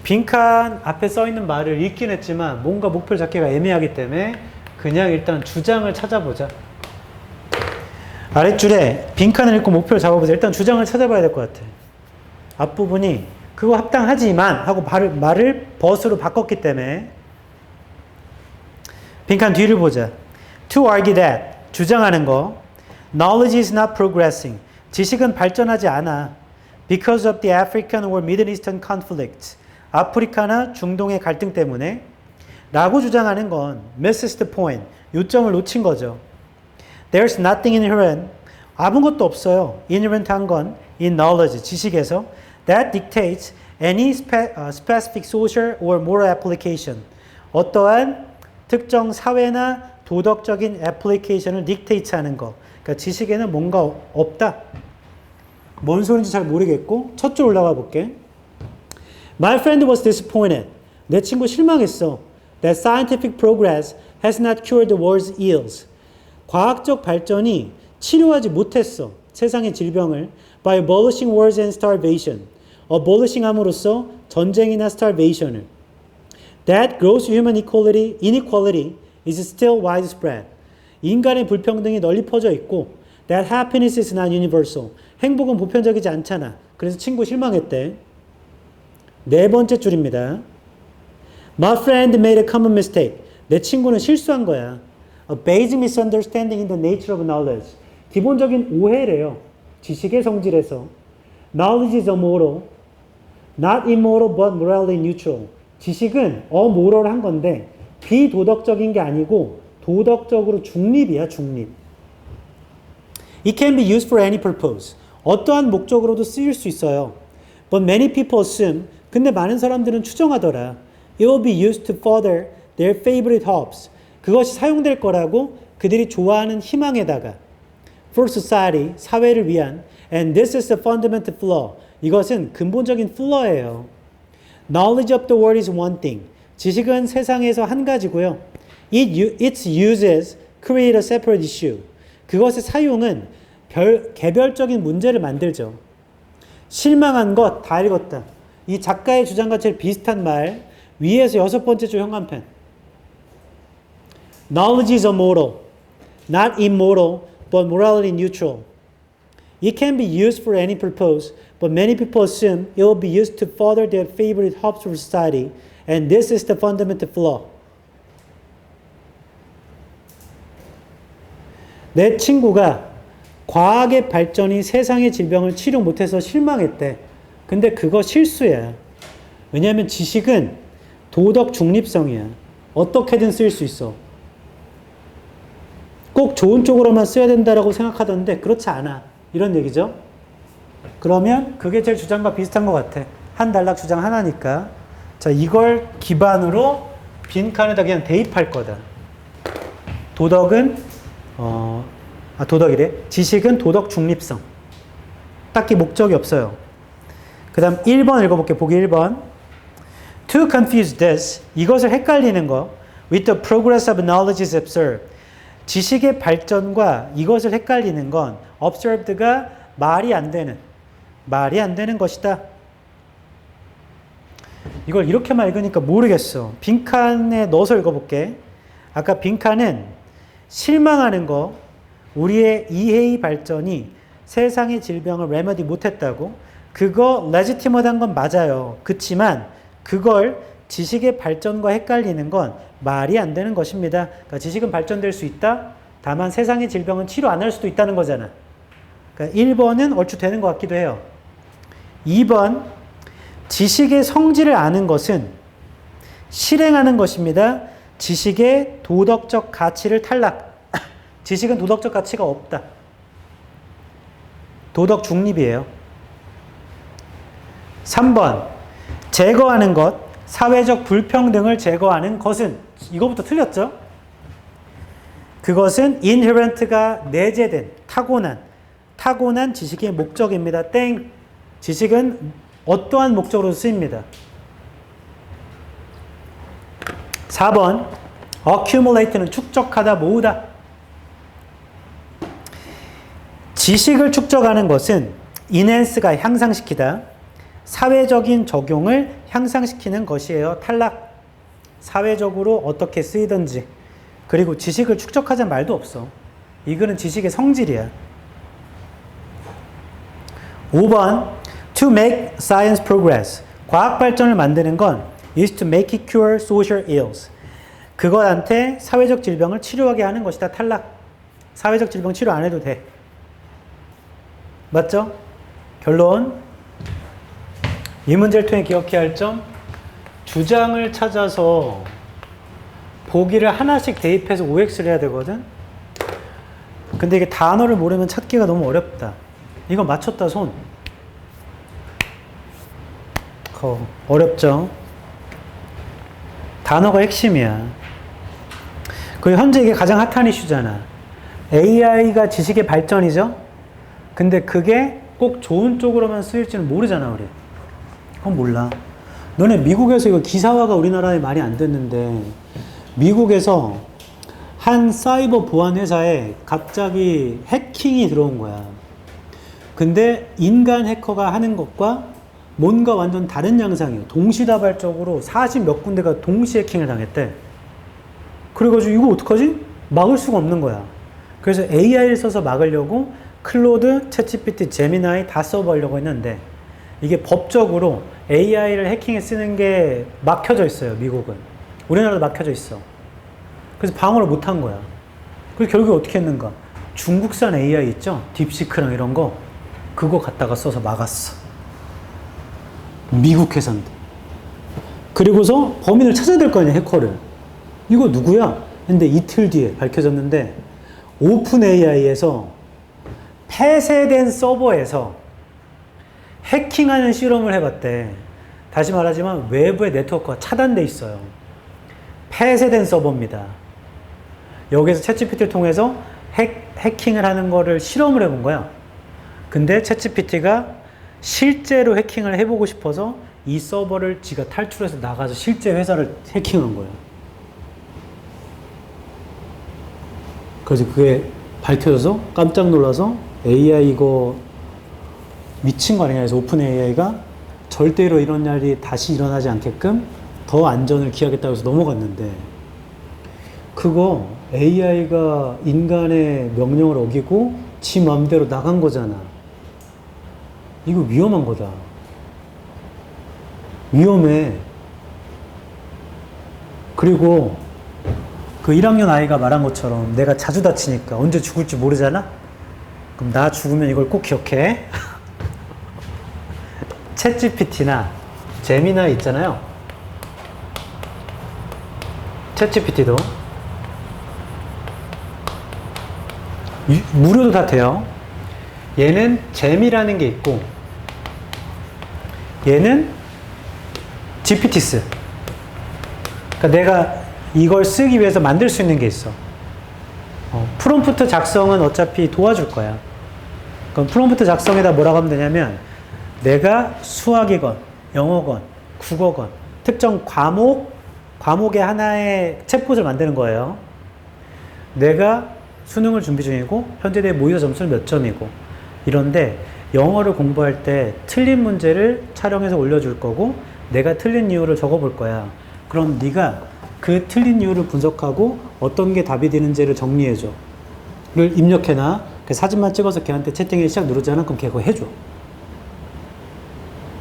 빈칸 앞에 써 있는 말을 읽긴 했지만 뭔가 목표를 잡기가 애매하기 때문에 그냥 일단 주장을 찾아보자. 아랫줄에 빈칸을 읽고 목표를 잡아보자. 일단 주장을 찾아봐야 될 것 같아. 앞부분이 그거 합당하지만 하고 말을 but으로 바꿨기 때문에 빈칸 뒤를 보자. To argue that. 주장하는 거. Knowledge is not progressing. 지식은 발전하지 않아. Because of the African or Middle Eastern conflict. 아프리카나 중동의 갈등 때문에 라고 주장하는 건 misses the point. 요점을 놓친 거죠. There's nothing inherent. 아무것도 없어요. inherent한 건 in knowledge. 지식에서 that dictates any specific social or moral application. 어떠한 특정 사회나 도덕적인 애플리케이션을 dictate하는 거. 그러니까 지식에는 뭔가 없다. 뭔 소리인지 잘 모르겠고 첫 줄 올라가 볼게. My friend was disappointed. 내 친구 실망했어. That scientific progress has not cured the world's ills. 과학적 발전이 치료하지 못했어. 세상의 질병을 by abolishing wars and starvation. abolishing 함으로써 전쟁이나 starvation을. That gross human inequality is still widespread. 인간의 불평등이 널리 퍼져 있고 that happiness is not universal. 행복은 보편적이지 않잖아. 그래서 친구 실망했대. 네 번째 줄입니다. My friend made a common mistake. 내 친구는 실수한 거야. A basic misunderstanding in the nature of knowledge. 기본적인 오해래요. 지식의 성질에서. Knowledge is amoral. Not immoral but morally neutral. 지식은 어모럴한 건데 비도덕적인 게 아니고 도덕적으로 중립이야, 중립. It can be used for any purpose. 어떠한 목적으로도 쓰일 수 있어요. But many people assume, 근데 많은 사람들은 추정하더라. It will be used to further their favorite hopes. 그것이 사용될 거라고 그들이 좋아하는 희망에다가 for society, 사회를 위한 and this is the fundamental flaw. 이것은 근본적인 flaw예요. Knowledge of the world is one thing. 지식은 세상에서 한 가지고요. Its uses create a separate issue. 그것의 사용은 개별적인 문제를 만들죠. 실망한 것 다 읽었다. 이 작가의 주장과 제일 비슷한 말 위에서 여섯 번째 줄 형광펜. Knowledge is immortal, not immoral, but morality neutral. It can be used for any purpose, but many people assume it will be used to further their favorite hopes for society, and this is the fundamental flaw. 내 친구가 과학의 발전이 세상의 질병을 치료 못해서 실망했대. 근데 그거 실수야. 왜냐하면 지식은 도덕 중립성이야. 어떻게든 쓸 수 있어. 꼭 좋은 쪽으로만 써야 된다라고 생각하던데 그렇지 않아. 이런 얘기죠. 그러면 그게 제 주장과 비슷한 것 같아. 한 단락 주장 하나니까. 자, 이걸 기반으로 빈칸에다 그냥 대입할 거다. 도덕은 도덕이래. 지식은 도덕 중립성. 딱히 목적이 없어요. 그 다음 1번 읽어볼게요. 보기 1번. To confuse this, 이것을 헷갈리는 거, with the progress of knowledge is observed. 지식의 발전과 이것을 헷갈리는 건 observed가 말이 안 되는 것이다. 이걸 이렇게만 읽으니까 모르겠어. 빈칸에 넣어서 읽어볼게. 아까 빈칸은 실망하는 거, 우리의 이해의 발전이 세상의 질병을 레머디 못했다고. 그거 레지티머드한 건 맞아요. 그치만 그걸 지식의 발전과 헷갈리는 건 말이 안 되는 것입니다. 그러니까 지식은 발전될 수 있다. 다만 세상의 질병은 치료 안 할 수도 있다는 거잖아. 그러니까 1번은 얼추 되는 것 같기도 해요. 2번, 지식의 성질을 아는 것은 실행하는 것입니다. 지식의 도덕적 가치를 탈락. 지식은 도덕적 가치가 없다. 도덕 중립이에요. 3번, 제거하는 것, 사회적 불평등을 제거하는 것은, 이거부터 틀렸죠? 그것은 inherent가 내재된, 타고난 지식의 목적입니다. 땡. 지식은 어떠한 목적으로 쓰입니다. 4번, accumulate는 축적하다, 모으다. 지식을 축적하는 것은 enhance가 향상시키다. 사회적인 적용을 향상시키는 것이에요. 탈락. 사회적으로 어떻게 쓰이든지. 그리고 지식을 축적하자는 말도 없어. 이거는 지식의 성질이야. 5번, to make science progress. 과학 발전을 만드는 건 is to make it cure social ills. 그것한테 사회적 질병을 치료하게 하는 것이다. 탈락. 사회적 질병 치료 안 해도 돼. 맞죠? 결론. 이 문제를 통해 기억해야 할 점, 주장을 찾아서 보기를 하나씩 대입해서 OX를 해야 되거든. 근데 이게 단어를 모르면 찾기가 너무 어렵다. 이거 맞췄다 손. 어렵죠? 단어가 핵심이야. 그리고 현재 이게 가장 핫한 이슈잖아. AI가 지식의 발전이죠? 근데 그게 꼭 좋은 쪽으로만 쓰일지는 모르잖아, 우리. 그건 몰라. 너네 미국에서 이거 기사화가 우리나라에 많이 안 됐는데, 미국에서 한 사이버 보안 회사에 갑자기 해킹이 들어온 거야. 근데 인간 해커가 하는 것과 뭔가 완전 다른 양상이에요. 동시다발적으로 40 몇 군데가 동시 해킹을 당했대. 그래가지고 이거 어떡하지? 막을 수가 없는 거야. 그래서 AI를 써서 막으려고 클로드, 챗GPT, 제미나이 다 써보려고 했는데 이게 법적으로 AI를 해킹에 쓰는 게 막혀져 있어요, 미국은. 우리나라도 막혀져 있어. 그래서 방어를 못한 거야. 그래서 결국에 어떻게 했는가? 중국산 AI 있죠? 딥시크랑 이런 거. 그거 갖다가 써서 막았어. 미국 회사인데. 그리고서 범인을 찾아야 될 거 아니야, 해커를. 이거 누구야? 근데 이틀 뒤에 밝혀졌는데 오픈 AI에서 폐쇄된 서버에서 해킹하는 실험을 해봤대. 다시 말하지만 외부의 네트워크가 차단돼 있어요. 폐쇄된 서버입니다. 여기서 챗GPT를 통해서 해킹을 하는 거를 실험을 해본 거야. 근데 챗GPT가 실제로 해킹을 해보고 싶어서 이 서버를 지가 탈출해서 나가서 실제 회사를 해킹한 거예요. 그래서 그게 밝혀져서 깜짝 놀라서 AI 이거 미친 거 아니냐 해서 오픈 AI가 절대로 이런 일이 다시 일어나지 않게끔 더 안전을 기하겠다고 해서 넘어갔는데, 그거 AI가 인간의 명령을 어기고 지 맘대로 나간 거잖아. 이거 위험한 거다. 위험해. 그리고 그 1학년 아이가 말한 것처럼 내가 자주 다치니까 언제 죽을지 모르잖아? 그럼 나 죽으면 이걸 꼭 기억해. 챗GPT나 제미나이 있잖아요. 챗GPT도 무료도 다 돼요. 얘는 제미라는 게 있고 얘는 GPT스. 그러니까 내가 이걸 쓰기 위해서 만들 수 있는 게 있어. 프롬프트 작성은 어차피 도와줄 거야. 그럼 프롬프트 작성에다 뭐라고 하면 되냐면 내가 수학이건 영어건 국어건 특정 과목의 하나의 챗봇을 만드는 거예요. 내가 수능을 준비 중이고 현재 내 모의고사 점수는 몇 점이고 이런데 영어를 공부할 때 틀린 문제를 촬영해서 올려줄 거고 내가 틀린 이유를 적어볼 거야. 그럼 네가 그 틀린 이유를 분석하고 어떤 게 답이 되는지를 정리해줘. 를 입력해놔. 그 사진만 찍어서 걔한테 채팅에 시작 누르잖아. 그럼 걔가 해줘.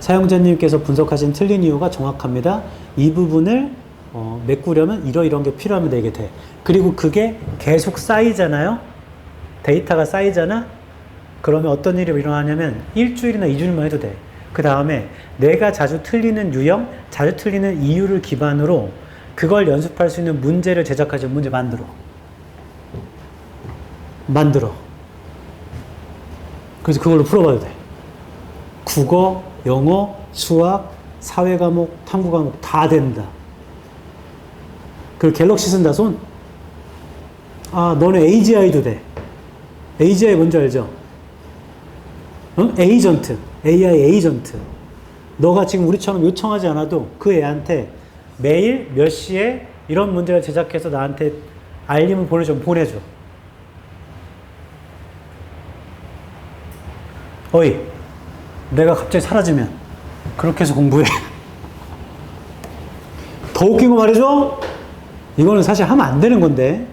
사용자님께서 분석하신 틀린 이유가 정확합니다. 이 부분을 메꾸려면 이런 게 필요합니다. 이게 돼. 그리고 그게 계속 쌓이잖아요. 데이터가 쌓이잖아. 그러면 어떤 일이 일어나냐면 일주일이나 2주일만 해도 돼. 그 다음에 내가 자주 틀리는 유형, 자주 틀리는 이유를 기반으로 그걸 연습할 수 있는 문제를 제작하지. 문제 만들어. 그래서 그걸로 풀어봐도 돼. 국어, 영어, 수학, 사회 과목, 탐구 과목 다 된다. 그리고 갤럭시 쓴다, 손? 너네 AGI도 돼. AGI 뭔지 알죠? 응? 에이전트. AI 에이전트. 너가 지금 우리처럼 요청하지 않아도 그 애한테 매일 몇 시에 이런 문제를 제작해서 나한테 알림을 보내줘. 어이, 내가 갑자기 사라지면 그렇게 해서 공부해. 더 웃긴 거 말해줘? 이거는 사실 하면 안 되는 건데.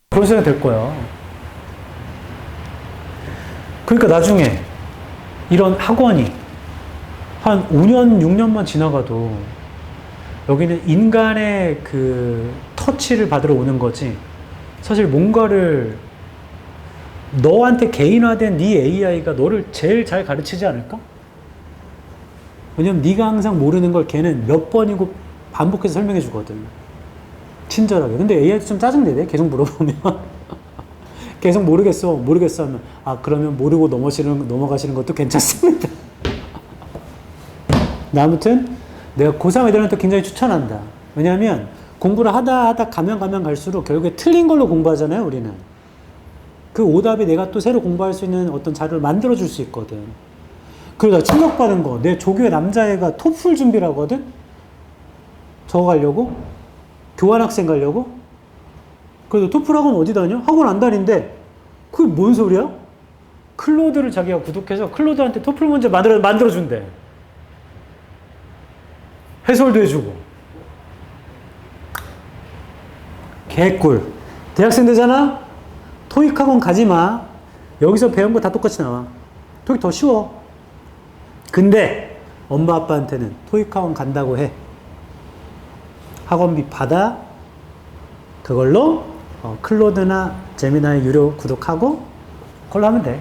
그런 생각이 될 거야. 그러니까 나중에 이런 학원이 한 5년, 6년만 지나가도 여기는 인간의 그 터치를 받으러 오는 거지. 사실 뭔가를 너한테 개인화된 네 AI가 너를 제일 잘 가르치지 않을까? 왜냐면 네가 항상 모르는 걸 걔는 몇 번이고 반복해서 설명해 주거든. 친절하게. 근데 AI도 좀 짜증내네. 계속 물어보면. 계속 모르겠어 하면 그러면 모르고 넘어가시는 것도 괜찮습니다. 아무튼 내가 고3 애들한테 굉장히 추천한다. 왜냐하면 공부를 하다 가면 갈수록 결국에 틀린 걸로 공부하잖아요. 우리는. 그 오답이 내가 또 새로 공부할 수 있는 어떤 자료를 만들어 줄 수 있거든. 그러다 충격받은 거. 내 조교의 남자애가 토플 준비를 하거든. 저거 가려고. 교환학생 가려고? 그래도 토플 학원 어디 다녀? 학원 안 다닌대. 그게 뭔 소리야? 클로드를 자기가 구독해서 클로드한테 토플 문제 만들어준대. 해설도 해주고. 개꿀. 대학생 되잖아? 토익 학원 가지 마. 여기서 배운 거 다 똑같이 나와. 토익 더 쉬워. 근데 엄마 아빠한테는 토익 학원 간다고 해. 학원비 받아. 그걸로 클로드나 제미나이 유료 구독하고 그걸로 하면 돼.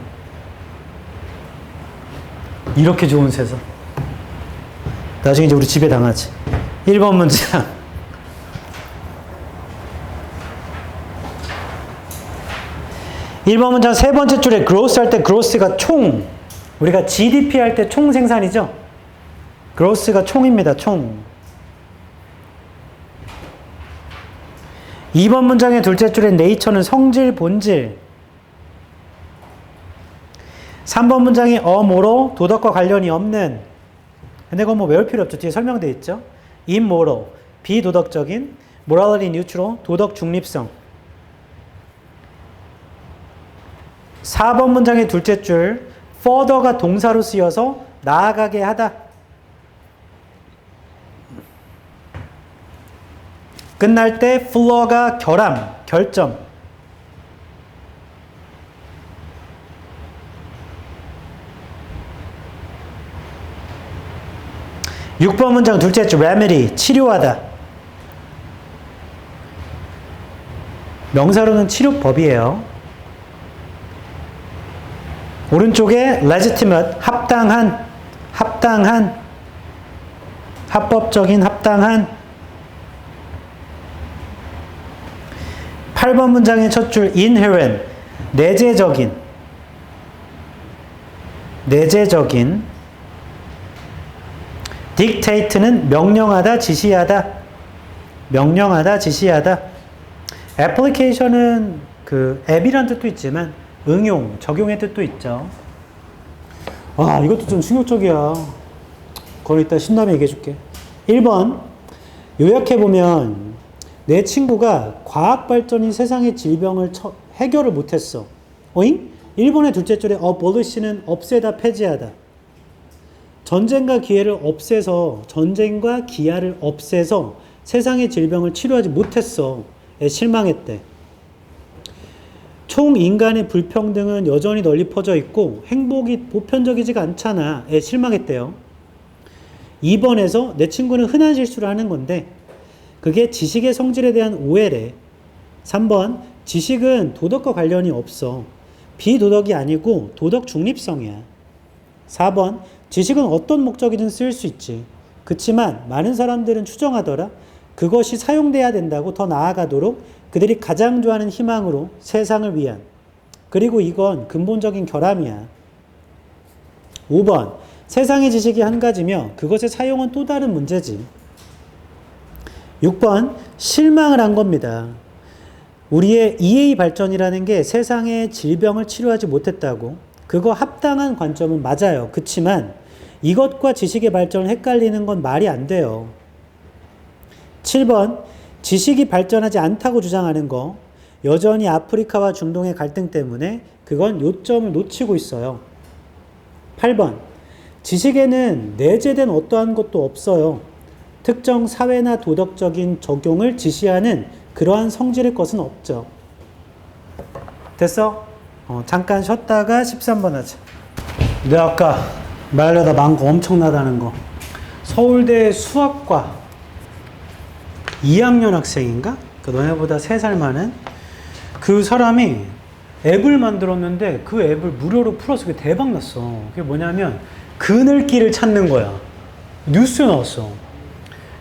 이렇게 좋은 세상. 나중에 이제 우리 집에 당하지. 1번 문장. 1번 문장 세 번째 줄에 gross 할 때 gross가 총. 우리가 GDP 할 때 총 생산이죠. gross가 총입니다. 총. 2번 문장의 둘째 줄에 nature는 성질, 본질. 3번 문장이 어모로 도덕과 관련이 없는. 근데 그건 뭐 외울 필요 없죠. 뒤에 설명되어 있죠. immoral, 비도덕적인. morality neutral, 도덕 중립성. 4번 문장의 둘째 줄 further가 동사로 쓰여서 나아가게 하다. 끝날 때 flaw가 결함, 결점. 6번 문장 둘째 줄 remedy, 치료하다. 명사로는 치료법이에요. 오른쪽에 legitimate, 합당한, 합법적인, 합당한. 8번 문장의 첫 줄 inherent, 내재적인. dictate는 명령하다, 지시하다. application은 그 앱이란 뜻도 있지만 응용, 적용의 뜻도 있죠. 아, 이것도 좀 충격적이야. 그건 이따 신나면 얘기해 줄게. 1번 요약해보면 내 친구가 과학 발전이 세상의 질병을 해결을 못했어. 오잉? 1번의 둘째 줄에 abolish는 없애다, 폐지하다. 전쟁과 기아를 없애서 세상의 질병을 치료하지 못했어. 실망했대. 총 인간의 불평등은 여전히 널리 퍼져 있고 행복이 보편적이지가 않잖아. 실망했대요. 2번에서 내 친구는 흔한 실수를 하는 건데 그게 지식의 성질에 대한 오해래. 3번 지식은 도덕과 관련이 없어. 비도덕이 아니고 도덕 중립성이야. 4번 지식은 어떤 목적이든 쓰일 수 있지. 그치만 많은 사람들은 추정하더라. 그것이 사용돼야 된다고 더 나아가도록 그들이 가장 좋아하는 희망으로 세상을 위한. 그리고 이건 근본적인 결함이야. 5번 세상의 지식이 한 가지며 그것의 사용은 또 다른 문제지. 6번 실망을 한 겁니다. 우리의 EA 발전이라는 게 세상의 질병을 치료하지 못했다고. 그거 합당한 관점은 맞아요. 그치만 이것과 지식의 발전을 헷갈리는 건 말이 안 돼요. 7번 지식이 발전하지 않다고 주장하는 거. 여전히 아프리카와 중동의 갈등 때문에 그건 요점을 놓치고 있어요. 8번 지식에는 내재된 어떠한 것도 없어요. 특정 사회나 도덕적인 적용을 지시하는 그러한 성질의 것은 없죠. 됐어? 잠깐 쉬었다가 13번 하자. 내가 아까 말하려다 망고 엄청나다는 거. 서울대 수학과 2학년 학생인가? 그 너네보다 3살 많은 그 사람이 앱을 만들었는데 그 앱을 무료로 풀어서 그게 대박 났어. 그게 뭐냐면 그늘길을 찾는 거야. 뉴스에 나왔어.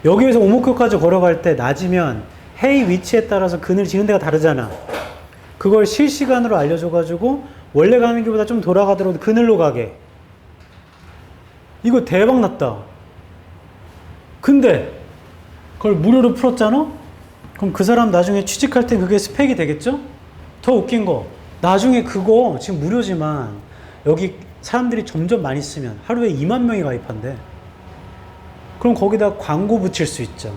여기에서 오목교까지 걸어갈 때 낮이면 해의 위치에 따라서 그늘 지는 데가 다르잖아. 그걸 실시간으로 알려줘가지고 원래 가는 길보다 좀 돌아가더라도 그늘로 가게. 이거 대박 났다. 근데 그걸 무료로 풀었잖아? 그럼 그 사람 나중에 취직할 때 그게 스펙이 되겠죠? 더 웃긴 거 나중에 그거 지금 무료지만 여기 사람들이 점점 많이 쓰면 하루에 2만 명이 가입한대. 그럼 거기다 광고 붙일 수 있죠.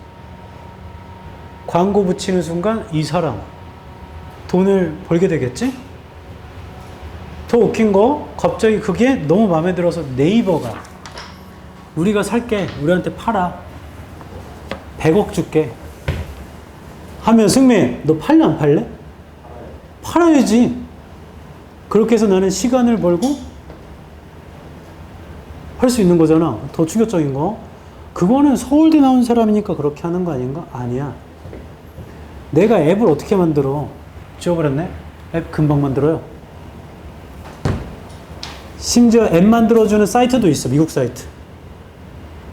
광고 붙이는 순간 이 사람 돈을 벌게 되겠지? 더 웃긴 거 갑자기 그게 너무 마음에 들어서 네이버가 우리가 살게, 우리한테 팔아, 100억 줄게 하면 승민 너 팔래 안 팔래? 팔아야지. 그렇게 해서 나는 시간을 벌고 할 수 있는 거잖아. 더 충격적인 거 그거는 서울대 나온 사람이니까 그렇게 하는 거 아닌가? 아니야. 내가 앱을 어떻게 만들어? 지워버렸네? 앱 금방 만들어요. 심지어 앱 만들어주는 사이트도 있어. 미국 사이트.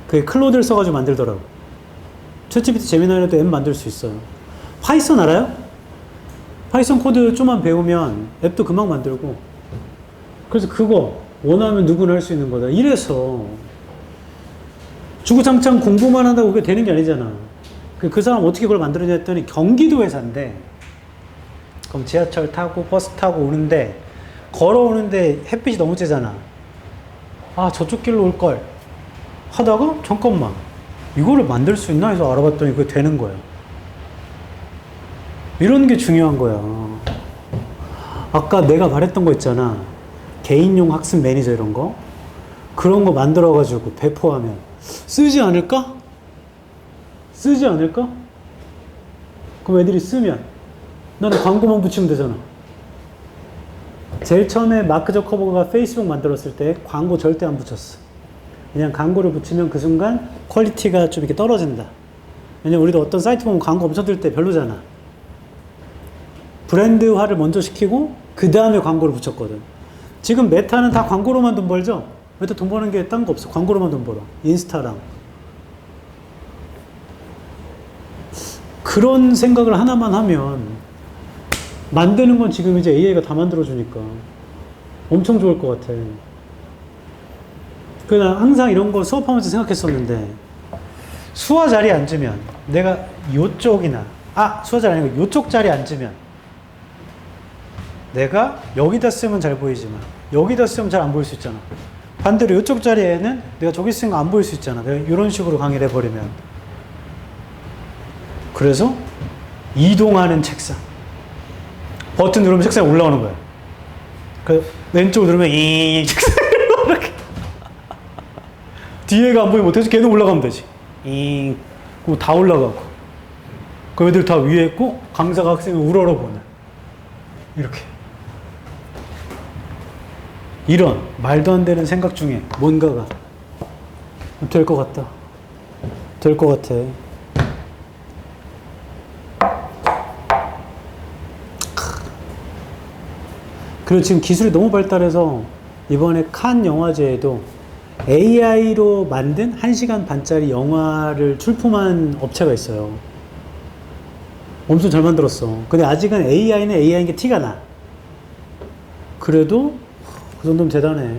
그게 클로드를 써가지고 만들더라고. 챗GPT 제미나이로도 앱 만들 수 있어요. 파이썬 알아요? 파이썬 코드 좀만 배우면 앱도 금방 만들고. 그래서 그거 원하면 누구나 할 수 있는 거다. 이래서 주구장창 공부만 한다고 그게 되는 게 아니잖아. 그 사람 어떻게 그걸 만들었냐 했더니 경기도 회사인데, 그럼 지하철 타고 버스 타고 오는데, 걸어오는데 햇빛이 너무 쬐잖아. 아, 저쪽 길로 올 걸 하다가 잠깐만, 이거를 만들 수 있나 해서 알아봤더니 그게 되는 거야. 이런 게 중요한 거야. 아까 내가 말했던 거 있잖아. 개인용 학습 매니저 이런 거. 그런 거 만들어가지고 배포하면 쓰지 않을까? 쓰지 않을까? 그럼 애들이 쓰면 나는 광고만 붙이면 되잖아. 제일 처음에 마크 저커버그가 페이스북 만들었을 때 광고 절대 안 붙였어. 그냥 광고를 붙이면 그 순간 퀄리티가 좀 이렇게 떨어진다. 왜냐면 우리도 어떤 사이트 보면 광고 엄청 뜰 때 별로잖아. 브랜드화를 먼저 시키고 그 다음에 광고를 붙였거든. 지금 메타는 다 광고로만 돈 벌죠? 메타 돈 버는 게 딴 거 없어. 광고로만 돈 벌어. 인스타랑. 그런 생각을 하나만 하면 만드는 건 지금 이제 AI가 다 만들어주니까 엄청 좋을 것 같아. 그냥 항상 이런 거 수업하면서 생각했었는데, 수화 자리에 앉으면 내가 요쪽이나, 수화 자리 아니고 요쪽 자리에 앉으면 내가 여기다 쓰면 잘 보이지만 여기다 쓰면 잘 안 보일 수 있잖아. 반대로 이쪽 자리에는 내가 저기 쓰는 거 안 보일 수 있잖아. 내가 이런 식으로 강의를 해버리면. 그래서 이동하는 책상. 버튼 누르면 책상에 올라오는 거야. 그 왼쪽 누르면 책상에 이렇게. 뒤에가 안 보이면 못해서 걔는 올라가면 되지. 그럼 다 올라가고. 그 애들 다 위에 있고 강사가 학생을 우러러보는. 이렇게. 이런 말도 안 되는 생각 중에 뭔가가 될 것 같다. 될 것 같아. 그리고 지금 기술이 너무 발달해서 이번에 칸 영화제에도 AI로 만든 1시간 반짜리 영화를 출품한 업체가 있어요. 엄청 잘 만들었어. 근데 아직은 AI는 AI인 게 티가 나. 그래도 그 정도면 대단해.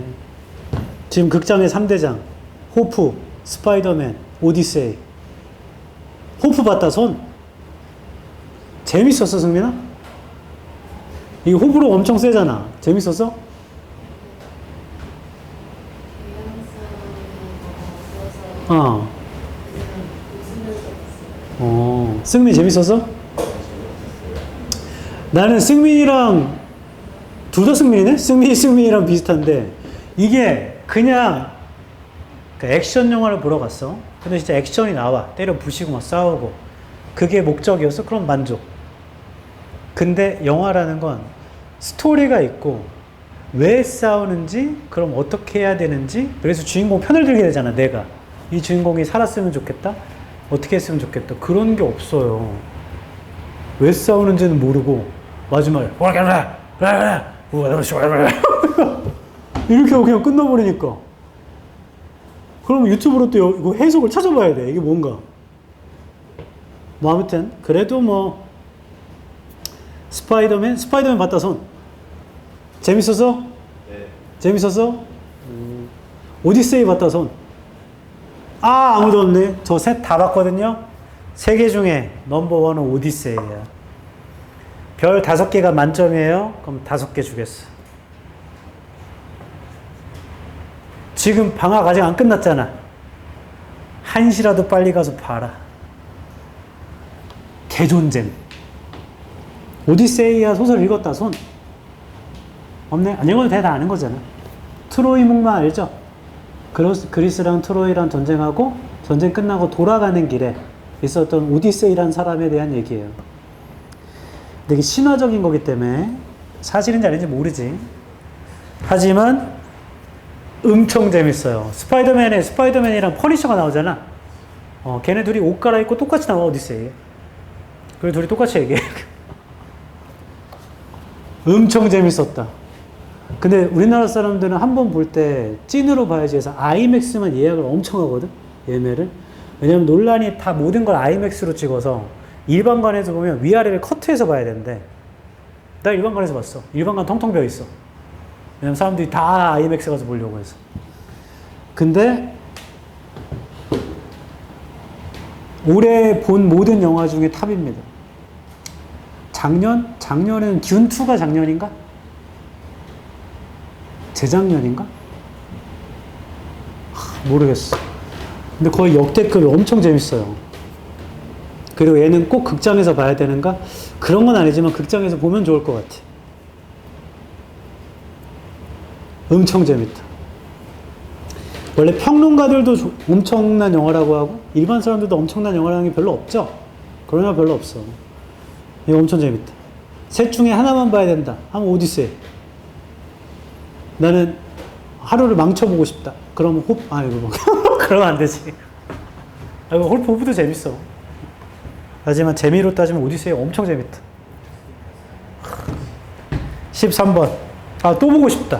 지금 극장의 3대장 호프, 스파이더맨, 오디세이. 호프 봤다 손? 재밌었어 승민아? 이 호불호 엄청 세잖아. 재밌었어? 승민 재밌었어? 나는 승민이랑 둘 다 승민이네? 승민이랑 비슷한데 이게 그냥 그 액션 영화를 보러 갔어. 근데 진짜 액션이 나와. 때려 부시고 막 싸우고. 그게 목적이었어? 그럼 만족. 근데 영화라는 건 스토리가 있고 왜 싸우는지, 그럼 어떻게 해야 되는지, 그래서 주인공 편을 들게 되잖아. 내가 이 주인공이 살았으면 좋겠다, 어떻게 했으면 좋겠다, 그런 게 없어요. 왜 싸우는지는 모르고 마지막에 이렇게 하고 그냥 끝나버리니까. 그럼 유튜브로 또 이거 해석을 찾아봐야 돼. 이게 뭔가. 뭐 아무튼 그래도 뭐 스파이더맨 봤다 손. 재밌었어? 네. 재밌었어? 오디세이 봤다 손. 아무도 없네. 저 셋 다 봤거든요. 3개 중에 넘버원은 오디세이야. 별 5개가 만점이에요. 그럼 5개 주겠어. 지금 방학 아직 안 끝났잖아. 1시라도 빨리 가서 봐라. 개존잼. 오디세이야 소설 읽었다 손. 없네. 안 읽어도 다 아는 거잖아. 트로이 목마 알죠? 그리스랑 트로이랑 전쟁하고 전쟁 끝나고 돌아가는 길에 있었던 오디세이라는 사람에 대한 얘기예요. 근데 이게 신화적인 거기 때문에 사실인지 아닌지 모르지. 하지만 엄청 재밌어요. 스파이더맨이랑 퍼니셔가 나오잖아. 걔네 둘이 옷 갈아입고 똑같이 나와, 오디세이. 그리고 둘이 똑같이 얘기해. 엄청 재밌었다. 근데 우리나라 사람들은 한 번 볼 때 찐으로 봐야지 해서 아이맥스만 예약을 엄청 하거든, 예매를. 왜냐면 논란이 다 모든 걸 아이맥스로 찍어서 일반관에서 보면 위아래를 커트해서 봐야 되는데, 나 일반관에서 봤어. 일반관 텅텅 비어 있어. 왜냐면 사람들이 다 아이맥스 가서 보려고 해서. 근데 올해 본 모든 영화 중에 탑입니다. 작년에는 듄2가 작년인가? 재작년인가? 모르겠어. 근데 거의 역대급 엄청 재밌어요. 그리고 얘는 꼭 극장에서 봐야 되는가? 그런 건 아니지만 극장에서 보면 좋을 것 같아. 엄청 재밌다. 원래 평론가들도 엄청난 영화라고 하고 일반 사람들도 엄청난 영화라는 게 별로 없죠? 그런 영화 별로 없어. 이거 엄청 재밌다. 셋 중에 하나만 봐야 된다. 하면 오디세이. 나는 하루를 망쳐보고 싶다. 그러면 그러면 안 되지. 호프도 재밌어. 하지만 재미로 따지면 오디세이 엄청 재밌다. 13번. 또 보고 싶다.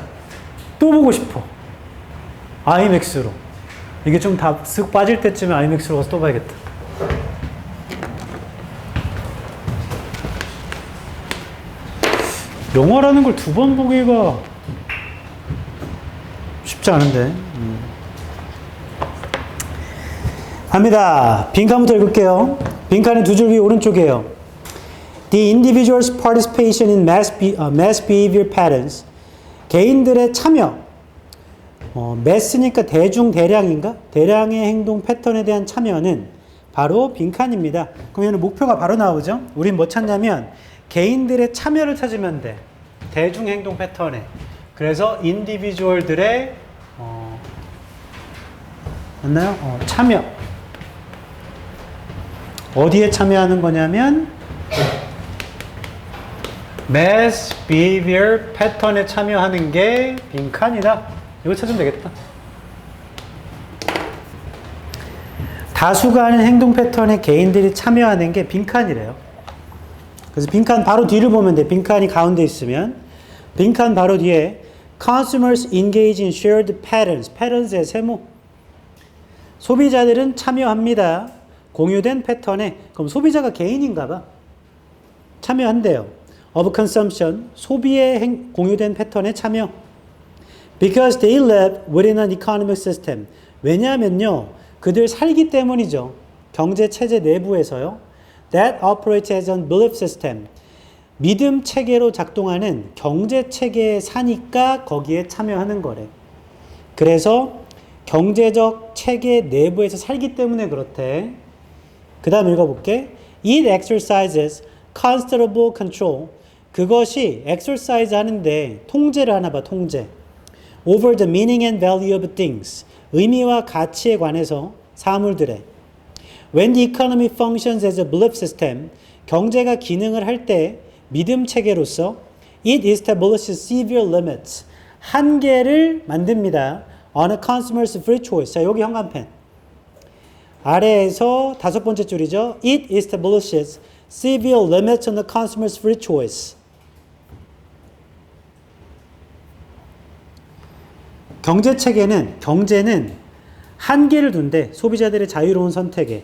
또 보고 싶어. 아이맥스로. 이게 좀 다 쓱 빠질 때쯤에 아이맥스로 가서 또 봐야겠다. 영화라는 걸 두 번 보기가 쉽지 않은데. 갑니다. 빈칸부터 읽을게요. 빈칸의 두 줄 위 오른쪽이에요. The individual's participation in mass behavior patterns. 개인들의 참여. 매스니까 대중, 대량인가? 대량의 행동 패턴에 대한 참여는 바로 빈칸입니다. 그럼 얘는 목표가 바로 나오죠? 우린 뭐 찾냐면 개인들의 참여를 찾으면 돼. 대중 행동 패턴에. 그래서 인디비주얼들의 맞나요? 참여. 어디에 참여하는 거냐면 mass behavior 패턴에 참여하는 게 빈칸이다. 이거 찾으면 되겠다. 다수가 하는 행동 패턴에 개인들이 참여하는 게 빈칸이래요. 그래서 빈칸 바로 뒤를 보면 돼. 빈칸이 가운데 있으면 빈칸 바로 뒤에 consumers engage in shared patterns. patterns의 세모. 소비자들은 참여합니다. 공유된 패턴에. 그럼 소비자가 개인인가 봐. 참여한대요. of consumption. 소비의 공유된 패턴에 참여. Because they live within an economic system. 왜냐하면요. 그들 살기 때문이죠. 경제 체제 내부에서요. That operates as a belief system. 믿음 체계로 작동하는 경제 체계에 사니까 거기에 참여하는 거래. 그래서 경제적 체계 내부에서 살기 때문에 그렇대. 그 다음 읽어볼게. It exercises considerable control. 그것이 exercise 하는데 통제를 하나 봐, 통제. Over the meaning and value of things. 의미와 가치에 관해서 사물들에. When the economy functions as a belief system. 경제가 기능을 할 때 믿음 체계로서 it establishes severe limits. 한계를 만듭니다. On a consumer's free choice. 자, 여기 형광펜. 아래에서 다섯 번째 줄이죠. It establishes severe limits on the consumer's free choice. 경제는 한계를 둔대. 소비자들의 자유로운 선택에.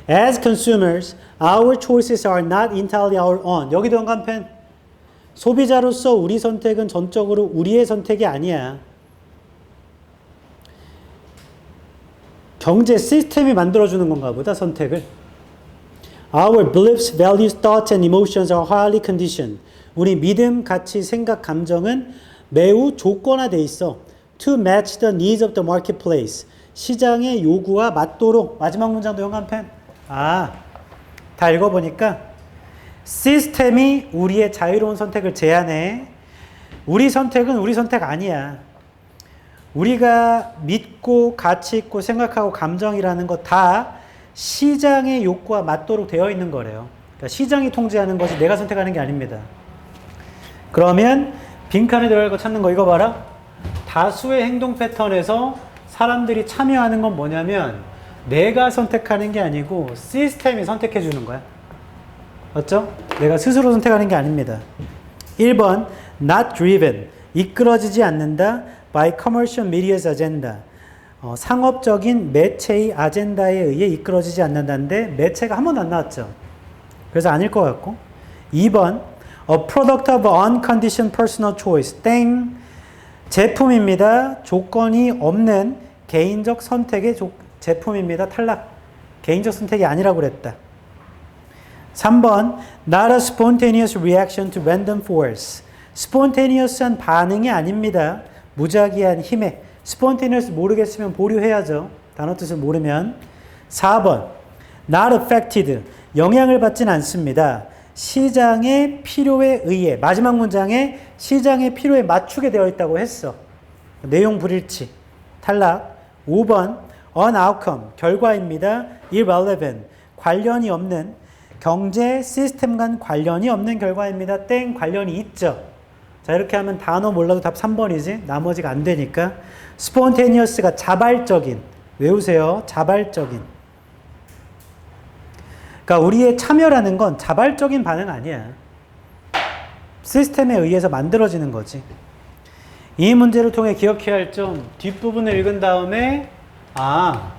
As consumers, our choices are not entirely our own. 여기도 형광펜. 소비자로서 우리 선택은 전적으로 우리의 선택이 아니야. 경제 시스템이 만들어주는 건가 보다, 선택을. Our beliefs, values, thoughts, and emotions are highly conditioned. 우리 믿음, 가치, 생각, 감정은 매우 조건화돼 있어. To match the needs of the marketplace. 시장의 요구와 맞도록. 마지막 문장도 형광펜. 다 읽어보니까 시스템이 우리의 자유로운 선택을 제한해. 우리 선택은 우리 선택 아니야. 우리가 믿고 가치 있고 생각하고 감정이라는 거 다 시장의 욕구와 맞도록 되어 있는 거래요. 그러니까 시장이 통제하는 것이 내가 선택하는 게 아닙니다. 그러면 빈칸에 들어갈 거 찾는 거 이거 봐라. 다수의 행동 패턴에서 사람들이 참여하는 건 뭐냐면 내가 선택하는 게 아니고 시스템이 선택해 주는 거야. 맞죠? 내가 스스로 선택하는 게 아닙니다. 1번 not driven. 이끌어지지 않는다. by commercial media's agenda. 상업적인 매체의 아젠다에 의해 이끌어지지 않는다는데 매체가 한 번도 안 나왔죠. 그래서 아닐 것 같고. 2번 a product of unconditioned personal choice. 땡. 제품입니다. 조건이 없는 개인적 선택의 제품입니다. 탈락. 개인적 선택이 아니라고 그랬다. 3번 not a spontaneous reaction to random force. spontaneous한 반응이 아닙니다. 무작위한 힘에. spontaneous 모르겠으면 보류해야죠. 단어 뜻을 모르면. 4번 not affected. 영향을 받진 않습니다. 시장의 필요에 의해. 마지막 문장에 시장의 필요에 맞추게 되어 있다고 했어. 내용 불일치. 탈락. 5번 an outcome. 결과입니다. irrelevant. 관련이 없는 경제 시스템 간 관련이 없는 결과입니다. 땡 관련이 있죠. 자 이렇게 하면 단어 몰라도 답 3번이지. 나머지가 안 되니까. spontaneous가 자발적인. 외우세요. 자발적인. 그러니까 우리의 참여라는 건 자발적인 반응 아니야. 시스템에 의해서 만들어지는 거지. 이 문제를 통해 기억해야 할 점 뒷부분을 읽은 다음에 아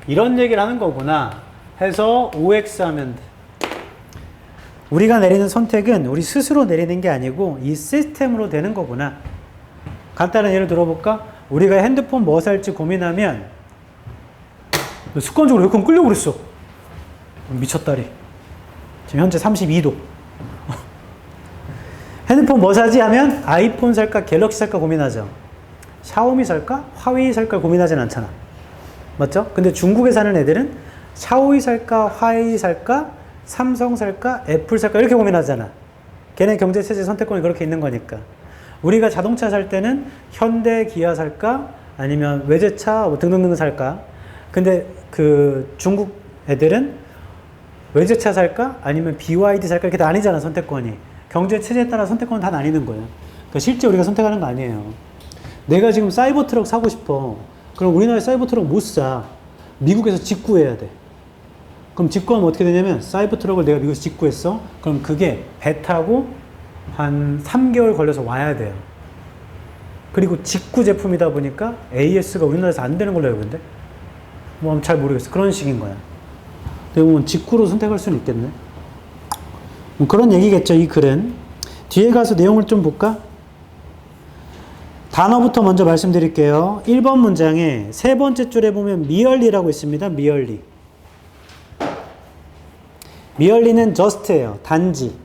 이런 얘기를 하는 거구나 해서 OX 하면 돼. 우리가 내리는 선택은 우리 스스로 내리는 게 아니고 이 시스템으로 되는 거구나. 간단한 예를 들어볼까? 우리가 핸드폰 뭐 살지 고민하면 습관적으로 에어컨 끄려고 그랬어. 미쳤다리. 지금 현재 32도. 핸드폰 뭐 사지 하면 아이폰 살까 갤럭시 살까 고민하죠. 샤오미 살까 화웨이 살까 고민하진 않잖아. 맞죠? 근데 중국에 사는 애들은 샤오미 살까 화웨이 살까 삼성 살까 애플 살까 이렇게 고민하잖아. 걔네 경제체제 선택권이 그렇게 있는 거니까. 우리가 자동차 살 때는 현대 기아 살까 아니면 외제차 뭐 등등등 살까. 근데 그 중국 애들은 외제차 살까 아니면 BYD 살까 이렇게 나뉘잖아. 선택권이. 경제체제에 따라 선택권은 다 나뉘는 거예요. 그러니까 실제 우리가 선택하는 거 아니에요. 내가 지금 사이버 트럭 사고 싶어. 그럼 우리나라에 사이버 트럭 못 사. 미국에서 직구해야 돼. 그럼 직구하면 어떻게 되냐면 사이버 트럭을 내가 미국에서 직구했어. 그럼 그게 배 타고 한 3개월 걸려서 와야 돼요. 그리고 직구 제품이다 보니까 AS가 우리나라에서 안 되는 걸로 알고 있는데 뭐 잘 모르겠어. 그런 식인 거야. 대부분 직구로 선택할 수는 있겠네. 그런 얘기겠죠, 이 글은. 뒤에 가서 내용을 좀 볼까? 단어부터 먼저 말씀드릴게요. 1번 문장에 세 번째 줄에 보면 merely라고 있습니다. merely. merely는 just예요. 단지.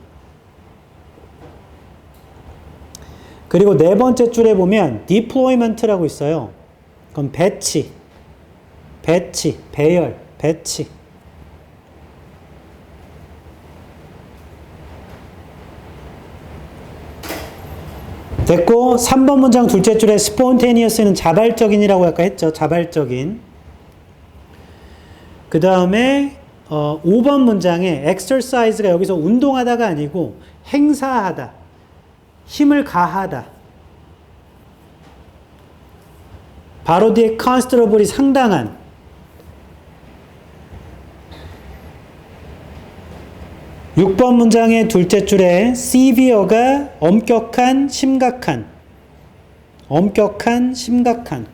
그리고 네 번째 줄에 보면 deployment라고 있어요. 그럼 배치, 배열, 배치. 됐고 3번 문장 둘째 줄에 spontaneous는 자발적인이라고 아까 했죠. 자발적인. 그 다음에 5번 문장에 exercise가 여기서 운동하다가 아니고 행사하다, 힘을 가하다. 바로 뒤에 considerably 상당한. 6번 문장의 둘째 줄에 severe가 엄격한, 심각한. 엄격한, 심각한.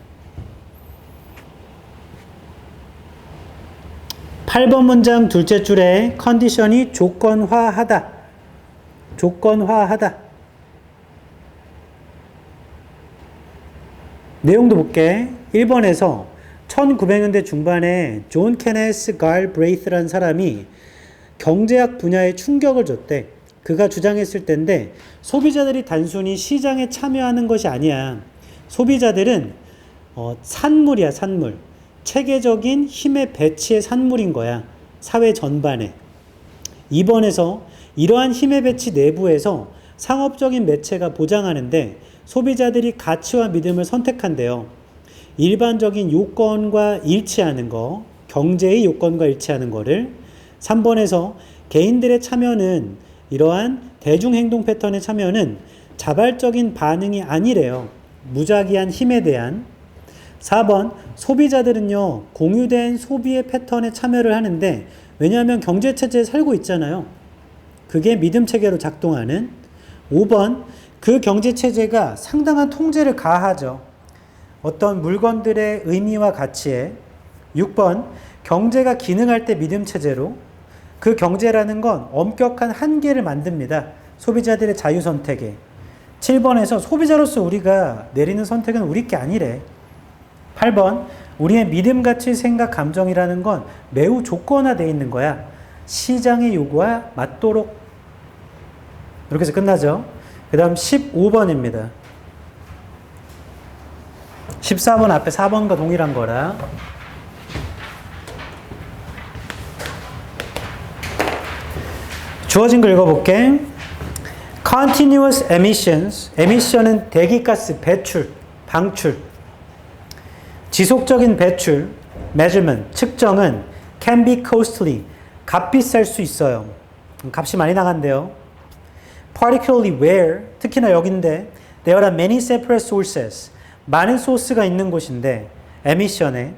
8번 문장 둘째 줄에 컨디션이 조건화하다. 조건화하다. 내용도 볼게. 1번에서 1900년대 중반에 존 케네스 갈브레이스라는 사람이 경제학 분야에 충격을 줬대. 그가 주장했을 때인데 소비자들이 단순히 시장에 참여하는 것이 아니야. 소비자들은 산물이야, 산물. 체계적인 힘의 배치의 산물인 거야. 사회 전반에. 2번에서 이러한 힘의 배치 내부에서 상업적인 매체가 보장하는데 소비자들이 가치와 믿음을 선택한대요. 일반적인 요건과 일치하는 거, 경제의 요건과 일치하는 거를. 3번에서 개인들의 참여는 이러한 대중행동 패턴의 참여는 자발적인 반응이 아니래요. 무작위한 힘에 대한. 4번 소비자들은요 공유된 소비의 패턴에 참여를 하는데 왜냐하면 경제체제에 살고 있잖아요. 그게 믿음체계로 작동하는. 5번 그 경제체제가 상당한 통제를 가하죠. 어떤 물건들의 의미와 가치에. 6번 경제가 기능할 때 믿음체제로. 그 경제라는 건 엄격한 한계를 만듭니다. 소비자들의 자유선택에. 7번에서 소비자로서 우리가 내리는 선택은 우리 게 아니래. 8번 우리의 믿음, 가치, 생각, 감정이라는 건 매우 조건화되어 있는 거야. 시장의 요구와 맞도록. 이렇게 해서 끝나죠. 그 다음 15번입니다. 14번 앞에 4번과 동일한 거라. 주어진 거 읽어볼게. Continuous emissions. emission은 대기가스 배출, 방출. 지속적인 배출, measurement, 측정은 can be costly. 값비쌀 수 있어요. 값이 많이 나간대요. Particularly where, 특히나 여긴데, there are many separate sources. 많은 소스가 있는 곳인데, emission에,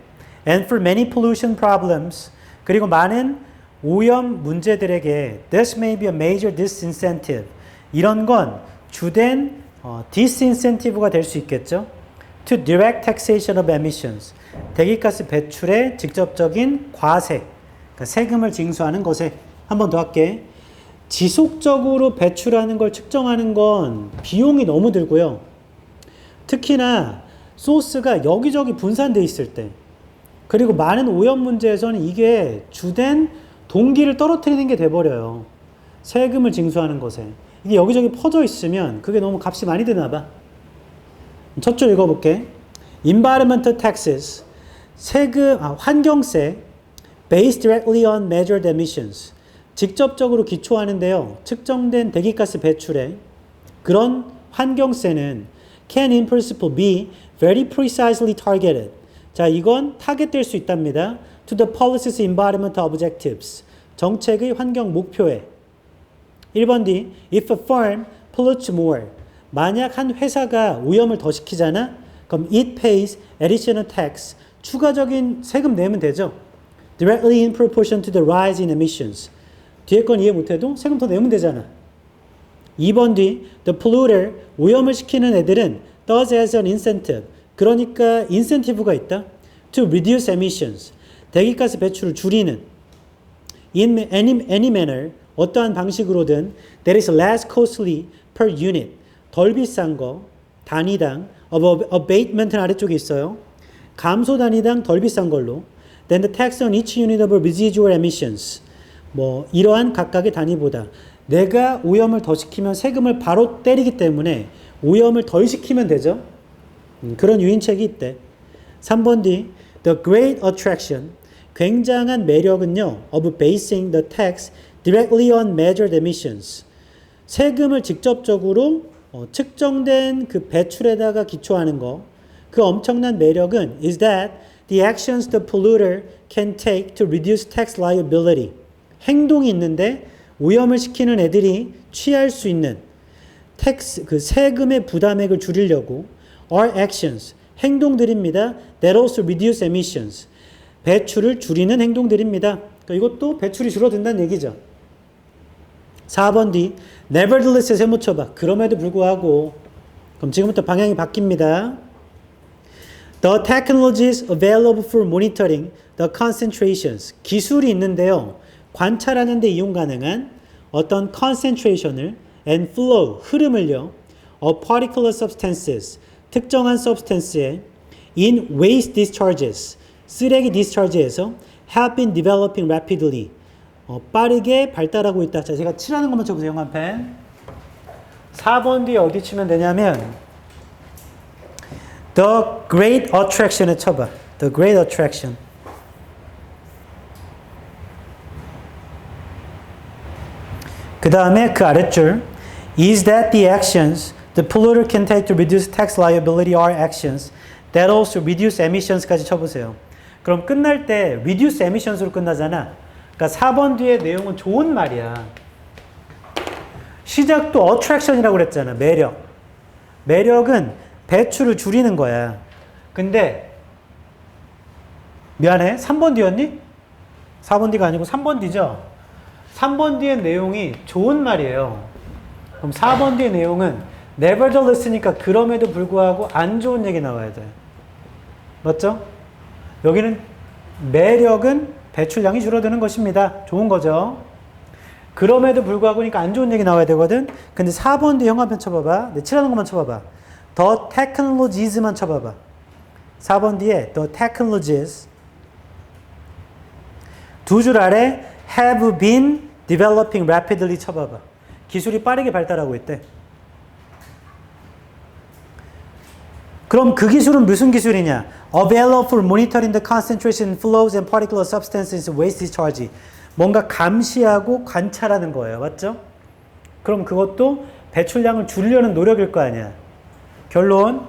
and for many pollution problems, 그리고 많은 오염 문제들에게, this may be a major disincentive. 이런 건 주된 disincentive가 될 수 있겠죠. To direct taxation of emissions. 대기가스 배출의 직접적인 과세. 그러니까 세금을 징수하는 것에. 한 번 더 할게. 지속적으로 배출하는 걸 측정하는 건 비용이 너무 들고요. 특히나 소스가 여기저기 분산돼 있을 때, 그리고 많은 오염 문제에서는 이게 주된 동기를 떨어뜨리는 게 돼버려요. 세금을 징수하는 것에. 이게 여기저기 퍼져 있으면 그게 너무 값이 많이 드나 봐. 첫 줄 읽어볼게. Environmental taxes. 환경세. Based directly on measured emissions. 직접적으로 기초하는데요. 측정된 대기가스 배출에 그런 환경세는 can in principle be very precisely targeted. 자, 이건 타겟될 수 있답니다. To the policy's environmental objectives. 정책의 환경 목표에. 1번 D. If a firm pollutes more. 만약 한 회사가 오염을 더 시키잖아? 그럼 it pays additional tax. 추가적인 세금 내면 되죠. Directly in proportion to the rise in emissions. 뒤에 건 이해 못해도 세금 더 내면 되잖아. 2번 뒤 the polluter, 오염을 시키는 애들은 does as an incentive. 그러니까 인센티브가 있다. To reduce emissions. 대기가스 배출을 줄이는. In any manner, 어떠한 방식으로든 that is less costly per unit. 덜 비싼 거, 단위당, abatement는 아래쪽에 있어요. 감소 단위당 덜 비싼 걸로. Then the tax on each unit of residual emissions. 이러한 각각의 단위보다 내가 오염을 더 시키면 세금을 바로 때리기 때문에 오염을 덜 시키면 되죠. 그런 유인책이 있대. 3번 D. The great attraction. 굉장한 매력은요. of basing the tax directly on measured emissions. 세금을 직접적으로 측정된 그 배출에다가 기초하는 거. 그 엄청난 매력은 is that the actions the polluter can take to reduce tax liability. 행동이 있는데 오염을 시키는 애들이 취할 수 있는 그 세금의 부담액을 줄이려고 are actions, 행동들입니다. That also reduce emissions. 배출을 줄이는 행동들입니다. 그러니까 이것도 배출이 줄어든다는 얘기죠. 4번 D. Nevertheless에 세모 쳐봐. 그럼에도 불구하고. 그럼 지금부터 방향이 바뀝니다. The technologies available for monitoring the concentrations. 기술이 있는데요. 관찰하는 데 이용 가능한 어떤 concentration을 and flow, 흐름을요. of particular substances, 특정한 substance에 in waste discharges, 쓰레기 discharge에서 have been developing rapidly. 빠르게 발달하고 있다. 자, 제가 칠하는 것만 쳐보세요. 영화펜. 4번 뒤에 어디 치면 되냐면 The Great Attraction에 쳐봐. The Great Attraction. 그 다음에 그 아랫줄 is that the actions the polluter can take to reduce tax liability are actions that also reduce emissions까지 쳐보세요. 그럼 끝날 때 reduce emissions로 끝나잖아. 그러니까 4번 뒤에 내용은 좋은 말이야. 시작도 attraction이라고 그랬잖아. 매력. 매력은 배출을 줄이는 거야. 근데 미안해. 3번 뒤였니? 4번 뒤가 아니고 3번 뒤죠? 3번 뒤의 내용이 좋은 말이에요. 그럼 4번 뒤의 내용은 nevertheless니까 그럼에도 불구하고 안 좋은 얘기 나와야 돼. 맞죠? 여기는 매력은 배출량이 줄어드는 것입니다. 좋은 거죠. 그럼에도 불구하고니까 안 좋은 얘기 나와야 되거든. 근데 4번 뒤 형광펜 쳐봐봐. 내 칠하는 것만 쳐봐봐. The technologies만 쳐봐봐. 4번 뒤에 the technologies 두 줄 아래 have been developing rapidly 쳐봐봐. 기술이 빠르게 발달하고 있대. 그럼 그 기술은 무슨 기술이냐? Available for monitoring the concentration, flows and particular substances in waste discharge. 뭔가 감시하고 관찰하는 거예요. 맞죠? 그럼 그것도 배출량을 줄이려는 노력일 거 아니야. 결론,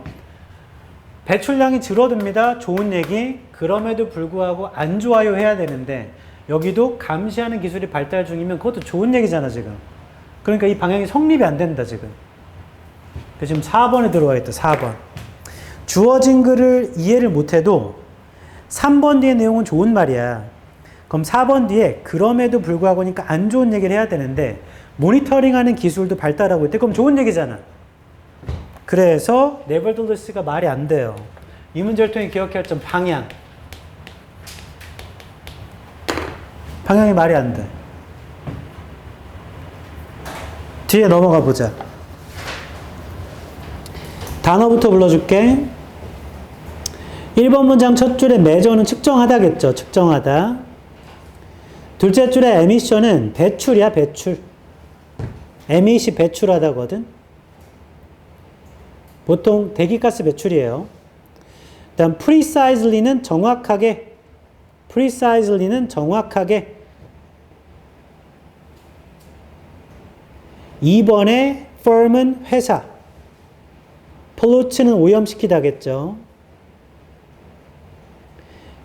배출량이 줄어듭니다. 좋은 얘기. 그럼에도 불구하고 안 좋아요 해야 되는데 여기도 감시하는 기술이 발달 중이면 그것도 좋은 얘기잖아 지금. 그러니까 이 방향이 성립이 안 된다 지금. 지금 4번에 들어와 있다. 4번. 주어진 글을 이해를 못해도 3번 뒤의 내용은 좋은 말이야. 그럼 4번 뒤에 그럼에도 불구하고니까 안 좋은 얘기를 해야 되는데 모니터링하는 기술도 발달하고 있대. 그럼 좋은 얘기잖아. 그래서 nevertheless가 말이 안 돼요. 이 문제를 통해 기억해야 할 점 방향. 방향이 말이 안 돼. 뒤에 넘어가 보자. 단어부터 불러줄게. 1번 문장 첫 줄에 measure는 측정하다겠죠. 측정하다. 둘째 줄에 emission은 배출이야, 배출. emit이 배출하다거든. 보통 대기가스 배출이에요. 다음 precisely는 정확하게. precisely는 정확하게. 2번에 firm은 회사. pollute는 오염시키다겠죠.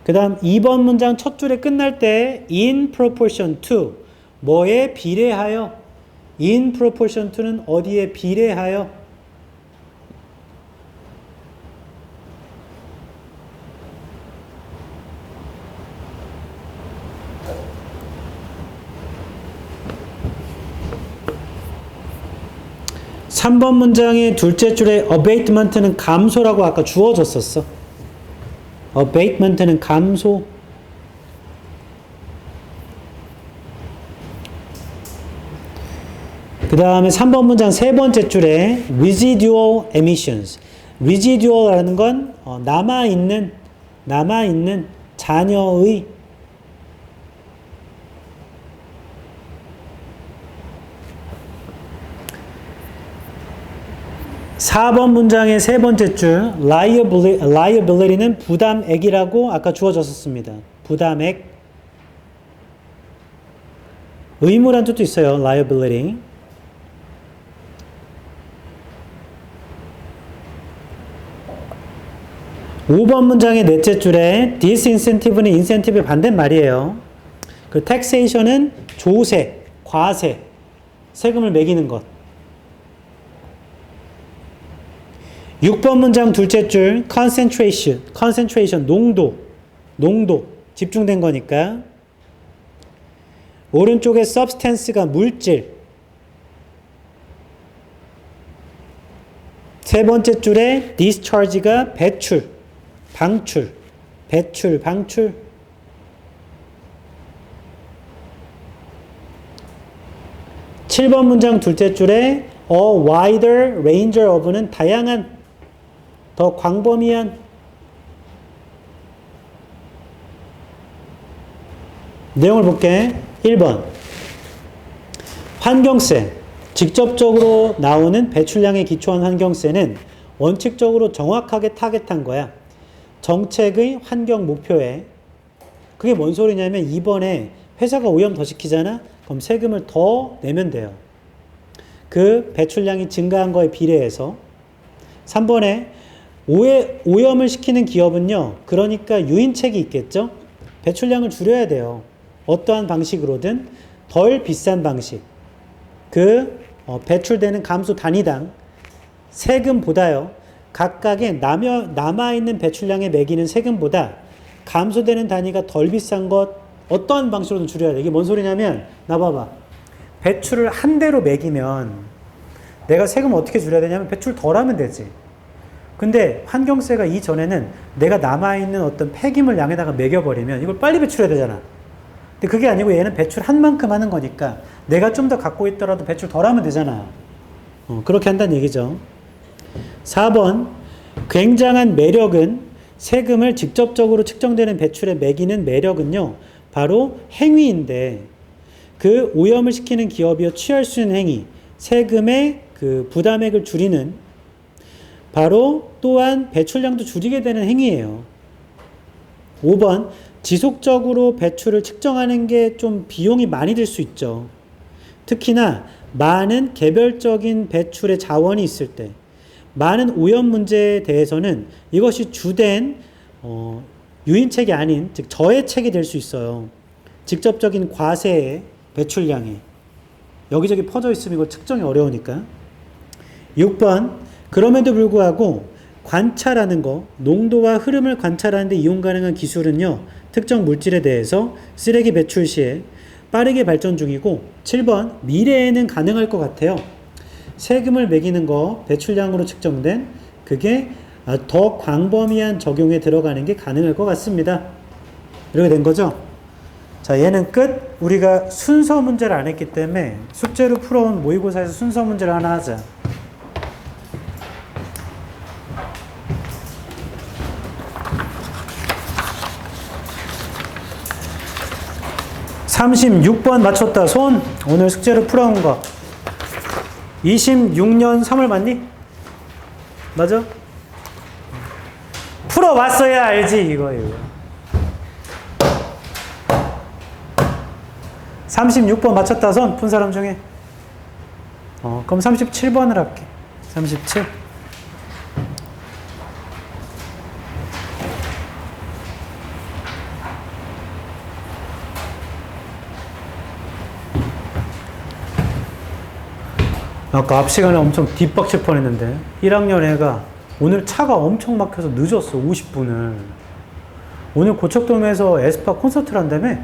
그 다음 2번 문장 첫 줄에 끝날 때 in proportion to 뭐에 비례하여. in proportion to는 어디에 비례하여. 삼 번 문장의 둘째 줄에 abatement는 감소라고 아까 주어졌었어. abatement는 감소. 그 다음에 3번 문장 세 번째 줄에 residual emissions. residual이라는 건 남아있는 잔여의. 사 번 문장의 세 번째 줄 liability는 부담액이라고 아까 주어졌었습니다. 부담액. 의무란 뜻도 있어요. liability. 5번 문장의 넷째 줄에 disincentive는 incentive의 반대말이에요. 그 taxation은 조세, 과세, 세금을 매기는 것. 6번 문장 둘째 줄 concentration, 농도, 집중된 거니까. 오른쪽에 substance가 물질. 세 번째 줄에 discharge가 배출, 방출. 7번 문장 둘째 줄에 a wider range of는 다양한, 더 광범위한. 내용을 볼게. 1번 환경세. 직접적으로 나오는 배출량에 기초한 환경세는 원칙적으로 정확하게 타겟한 거야. 정책의 환경 목표에. 그게 뭔 소리냐면 2번에 회사가 오염 더 시키잖아? 그럼 세금을 더 내면 돼요. 그 배출량이 증가한 거에 비례해서. 3번에 오염을 시키는 기업은요, 그러니까 유인책이 있겠죠? 배출량을 줄여야 돼요. 어떠한 방식으로든 덜 비싼 방식. 배출되는 감수 단위당 세금보다요, 각각의 남아있는 배출량에 매기는 세금보다 감소되는 단위가 덜 비싼 것, 어떠한 방식으로든 줄여야 돼. 이게 뭔 소리냐면, 나 봐봐. 배출을 한 대로 매기면 내가 세금 어떻게 줄여야 되냐면 배출 덜 하면 되지. 근데 환경세가 이전에는 내가 남아있는 어떤 폐기물 양에다가 매겨버리면 이걸 빨리 배출해야 되잖아. 근데 그게 아니고 얘는 배출 한 만큼 하는 거니까 내가 좀 더 갖고 있더라도 배출 덜 하면 되잖아. 그렇게 한다는 얘기죠. 4번 굉장한 매력은 세금을 직접적으로 측정되는 배출에 매기는 매력은요, 바로 행위인데 그 오염을 시키는 기업이 취할 수 있는 행위, 세금의 그 부담액을 줄이는 바로 또한 배출량도 줄이게 되는 행위예요. 5번, 지속적으로 배출을 측정하는 게 좀 비용이 많이 들 수 있죠. 특히나 많은 개별적인 배출의 자원이 있을 때, 많은 오염 문제에 대해서는 이것이 주된 유인책이 아닌, 즉 저해책이 될 수 있어요. 직접적인 과세의 배출량이 여기저기 퍼져 있으면 이거 측정이 어려우니까. 6번, 그럼에도 불구하고 관찰하는 거, 농도와 흐름을 관찰하는 데 이용 가능한 기술은요, 특정 물질에 대해서 쓰레기 배출 시에 빠르게 발전 중이고, 7번, 미래에는 가능할 것 같아요. 세금을 매기는 거, 배출량으로 측정된 그게 더 광범위한 적용에 들어가는 게 가능할 것 같습니다. 이렇게 된 거죠? 자, 얘는 끝. 우리가 순서 문제를 안 했기 때문에 숙제로 풀어온 모의고사에서 순서 문제를 하나 하자. 36번 맞췄다. 손. 오늘 숙제로 풀어온 거. 26년 3월 맞니? 맞아? 풀어왔어야 알지, 이거. 36번 맞췄다. 손. 푼 사람 중에. 그럼 37번을 할게. 37. 아까 앞 시간에 엄청 뒷박칠 뻔했는데 1학년 애가 오늘 차가 엄청 막혀서 늦었어. 50분을. 오늘 고척돔에서 에스파 콘서트를 한다며?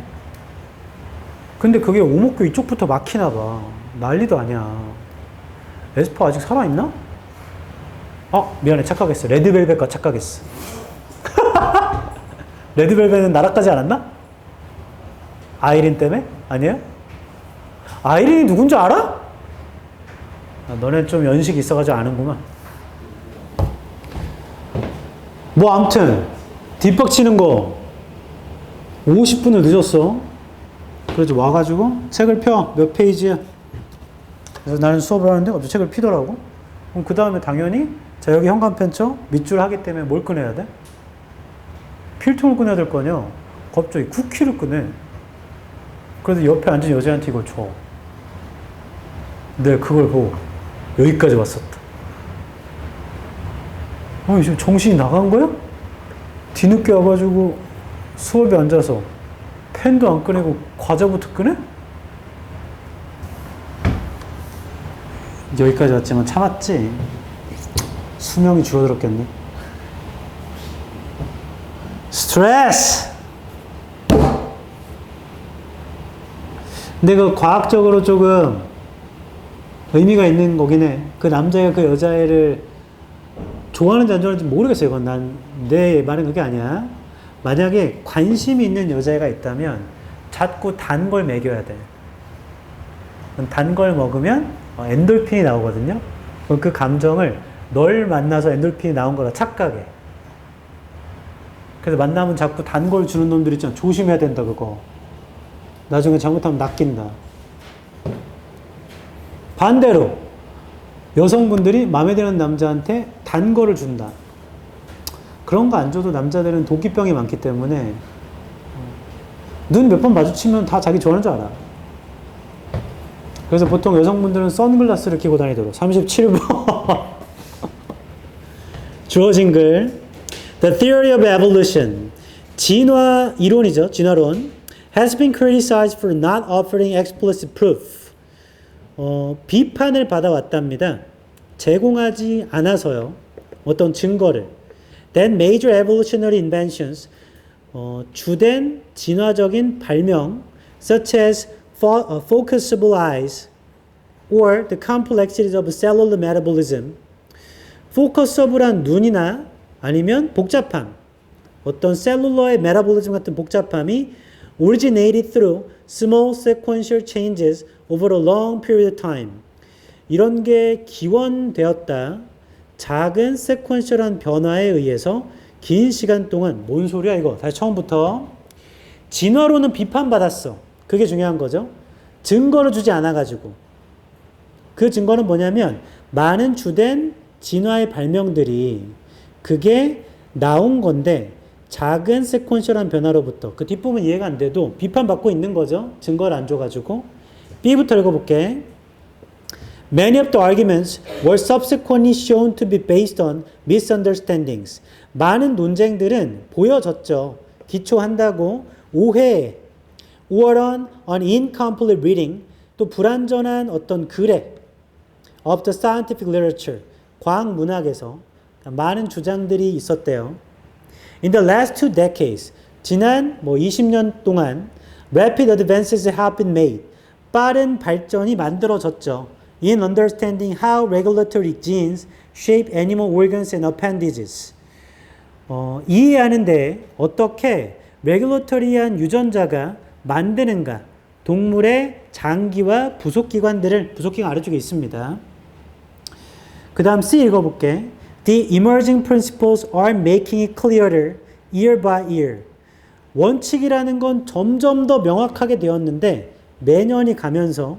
근데 그게 오목교 이쪽부터 막히나 봐. 난리도 아니야. 에스파 아직 살아있나? 미안해. 착각했어. 레드벨벳과 착각했어. 레드벨벳은 날아가지 않았나? 아이린 때문에? 아니에요? 아이린이 누군지 알아? 너네 좀 연식이 있어가지고 아는구만. 뭐 아무튼 뒷박치는 거 50분을 늦었어. 그래서 와가지고 책을 펴. 몇 페이지야? 그래서 나는 수업을 하는데 갑자기 책을 피더라고. 그럼 그 다음에 당연히 자 여기 현관펜 쳐. 밑줄 하기 때문에 뭘 꺼내야 돼? 필통을 꺼내야 될 거 아니야. 갑자기 쿠키를 꺼내. 그래서 옆에 앉은 여자한테 이걸 줘. 내가 그걸 보고 여기까지 왔었다. 지금 정신이 나간 거야? 뒤늦게 와가지고 수업에 앉아서 펜도 안 꺼내고 과자부터 꺼내? 여기까지 왔지만 참았지. 수명이 줄어들었겠네. 스트레스! 근데 그 과학적으로 조금 의미가 있는 거긴 해. 그 남자가 그 여자애를 좋아하는지 안 좋아하는지 모르겠어요. 이건 내 말은 그게 아니야. 만약에 관심이 있는 여자애가 있다면 자꾸 단 걸 먹여야 돼. 단 걸 먹으면 엔돌핀이 나오거든요. 그럼 그 감정을 널 만나서 엔돌핀이 나온 거라 착각해. 그래서 만나면 자꾸 단 걸 주는 놈들 있잖아. 조심해야 된다 그거. 나중에 잘못하면 낚인다. 반대로 여성분들이 마음에 드는 남자한테 단 거를 준다. 그런 거 안 줘도 남자들은 도끼병이 많기 때문에 눈 몇 번 마주치면 다 자기 좋아하는 줄 알아. 그래서 보통 여성분들은 선글라스를 끼고 다니도록. 37번 주어진 글 The theory of evolution 진화 이론이죠. 진화론 has been criticized for not offering explicit proof 비판을 받아왔답니다. 제공하지 않아서요. 어떤 증거를. Then major evolutionary inventions 주된 진화적인 발명 such as focusable eyes or the complexities of cellular metabolism focusable한 눈이나 아니면 복잡함 어떤 셀룰러의 메타볼리즘 같은 복잡함이 originated through small sequential changes over a long period of time. 이런 게 기원되었다. 작은 세퀀셜한 변화에 의해서 긴 시간 동안 뭔 소리야 이거. 다시 처음부터. 진화론은 비판받았어. 그게 중요한 거죠. 증거를 주지 않아가지고. 그 증거는 뭐냐면 많은 주된 진화의 발명들이 그게 나온 건데 작은 세퀀셜한 변화로부터 그 뒷부분 이해가 안 돼도 비판받고 있는 거죠. 증거를 안 줘가지고. B부터 읽어볼게. Many of the arguments were subsequently shown to be based on misunderstandings. 많은 논쟁들은 보여졌죠. 기초한다고 오해, or on an incomplete reading, 또 불완전한 어떤 글에 of the scientific literature, 과학 문학에서 많은 주장들이 있었대요. In the last 2 decades, 지난 20년 동안 rapid advances have been made. 빠른 발전이 만들어졌죠. In understanding how regulatory genes shape animal organs and appendages. 이해하는데 어떻게 레귤러터리한 유전자가 만드는가, 동물의 장기와 부속기관들을, 부속기관 아래쪽에 있습니다. 그 다음 C 읽어볼게. The emerging principles are making it clearer year by year. 원칙이라는 건 점점 더 명확하게 되었는데 매년이 가면서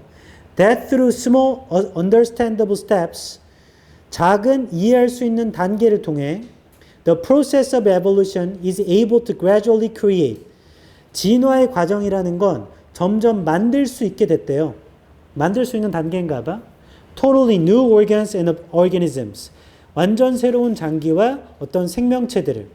that through small understandable steps, 작은 이해할 수 있는 단계를 통해 the process of evolution is able to gradually create. 진화의 과정이라는 건 점점 만들 수 있게 됐대요. 만들 수 있는 단계인가 봐. Totally new organs and organisms. 완전 새로운 장기와 어떤 생명체들을.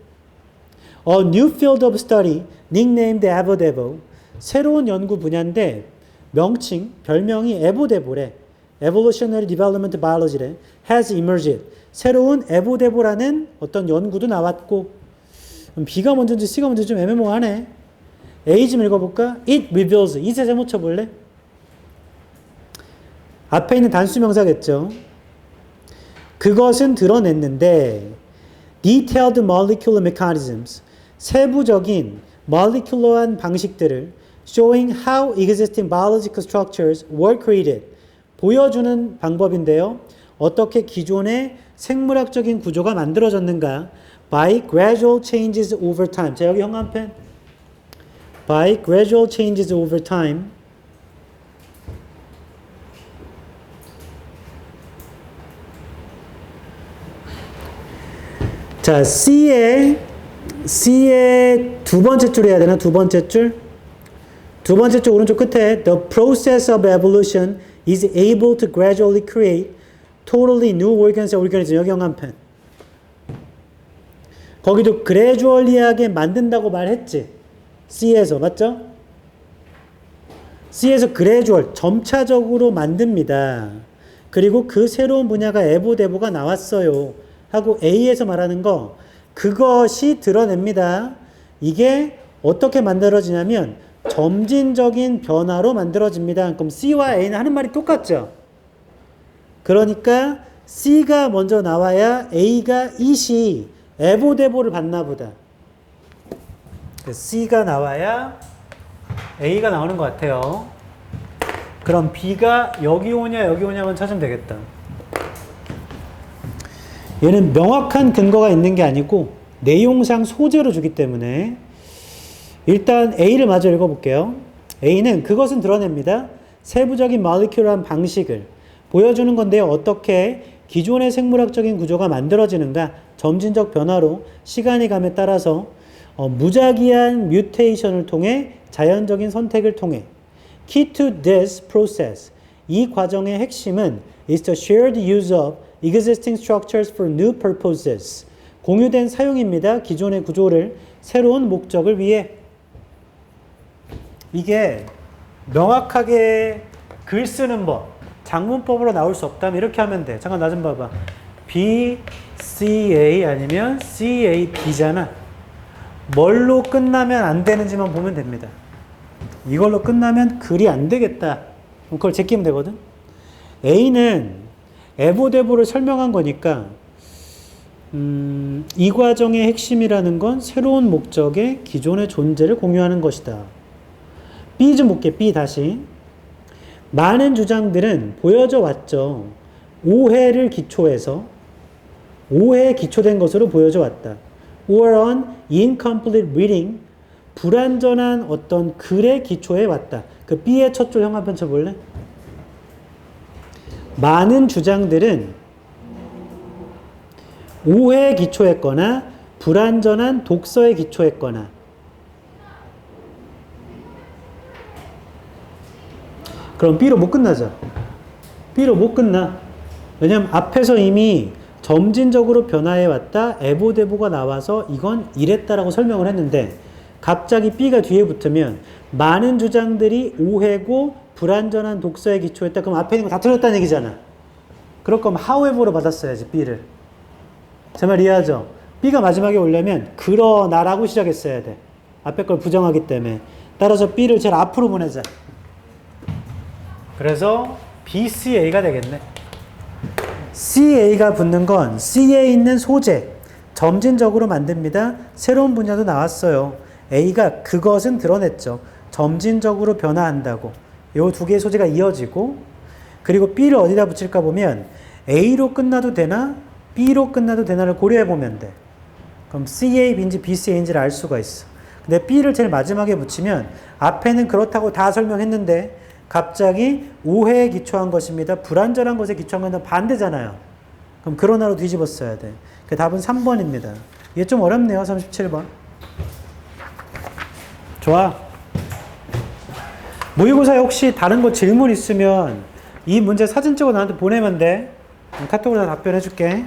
A new field of study nicknamed Evodevo. 새로운 연구 분야인데 명칭, 별명이 에보데보래. Evolutionary Development Biology래. Has emerged. 새로운 에보데보라는 어떤 연구도 나왔고. B가 먼저인지 C가 먼저인지 좀 애매모호하네. A 좀 읽어볼까? It reveals. 이세 제목 쳐볼래? 앞에 있는 단수명사겠죠. 그것은 드러냈는데 detailed molecular mechanisms. 세부적인 molecular한 방식들을 showing how existing biological structures were created. 보여주는 방법인데요. 어떻게 기존의 생물학적인 구조가 만들어졌는가? By gradual changes over time. 자, 여기 형광펜. By gradual changes over time. 자, C의 두 번째 줄 해야 되나? 두 번째 줄? 두 번째 줄 오른쪽 끝에 The process of evolution is able to gradually create totally new organs and organisms. 여기 형광펜. 거기도 gradually하게 만든다고 말했지. C에서 맞죠? C에서 gradual, 점차적으로 만듭니다. 그리고 그 새로운 분야가 에보데보가 나왔어요. 하고 A에서 말하는 거 그것이 드러냅니다. 이게 어떻게 만들어지냐면 점진적인 변화로 만들어집니다. 그럼 C와 A는 하는 말이 똑같죠? 그러니까 C가 먼저 나와야 A가 이시 에보데보를 받나 보다. C가 나와야 A가 나오는 것 같아요. 그럼 B가 여기 오냐 여기 오냐만 찾으면 되겠다. 얘는 명확한 근거가 있는 게 아니고 내용상 소재로 주기 때문에 일단 A를 마저 읽어볼게요. A는 그것은 드러냅니다. 세부적인 모lecular한 방식을 보여주는 건데요. 어떻게 기존의 생물학적인 구조가 만들어지는가? 점진적 변화로 시간이 감에 따라서 무작위한 뮤테이션을 통해 자연적인 선택을 통해 Key to this process. 이 과정의 핵심은 is the shared use of existing structures for new purposes. 공유된 사용입니다. 기존의 구조를 새로운 목적을 위해. 이게 명확하게 글 쓰는 법, 장문법으로 나올 수 없다면 이렇게 하면 돼. 잠깐 나 좀 봐봐. B, C, A 아니면 C, A, B잖아. 뭘로 끝나면 안 되는지만 보면 됩니다. 이걸로 끝나면 글이 안 되겠다. 그걸 제끼면 되거든. A는 에보데보를 설명한 거니까 이 과정의 핵심이라는 건 새로운 목적의 기존의 존재를 공유하는 것이다. B 좀 볼게. B 다시. 많은 주장들은 보여져 왔죠. 오해를 기초해서 오해에 기초된 것으로 보여져 왔다. or an incomplete reading, 불완전한 어떤 글의 기초에 왔다. 그 B의 첫 줄 형 한번 쳐볼래? 많은 주장들은 오해에 기초했거나 불완전한 독서에 기초했거나 그럼 B로 못 끝나죠. B로 못 끝나. 왜냐면 앞에서 이미 점진적으로 변화해 왔다. 에보데보가 나와서 이건 이랬다라고 설명을 했는데 갑자기 B가 뒤에 붙으면 많은 주장들이 오해고 불완전한 독서에 기초했다. 그럼 앞에 있는 거 다 틀렸다는 얘기잖아. 그럴 거면 however로 받았어야지 B를. 제 말 이해하죠? B가 마지막에 오려면 그러나라고 시작했어야 돼. 앞에 걸 부정하기 때문에. 따라서 B를 제일 앞으로 보내자. 그래서 BCA가 되겠네. CA가 붙는 건 C에 있는 소재, 점진적으로 만듭니다. 새로운 분야도 나왔어요. A가 그것은 드러냈죠. 점진적으로 변화한다고. 요 두 개의 소재가 이어지고, 그리고 B를 어디다 붙일까 보면 A로 끝나도 되나 B로 끝나도 되나를 고려해 보면 돼. 그럼 CA, B인지 BCA인지를 알 수가 있어. 근데 B를 제일 마지막에 붙이면 앞에는 그렇다고 다 설명했는데 갑자기 오해에 기초한 것입니다. 불완전한 것에 기초한 건 반대잖아요. 그럼 그러나로 뒤집어 써야 돼. 그 답은 3번입니다. 이게 좀 어렵네요. 37번. 좋아. 모의고사에 혹시 다른 거 질문 있으면 이 문제 사진 찍어 나한테 보내면 돼. 카톡으로 다 답변해 줄게.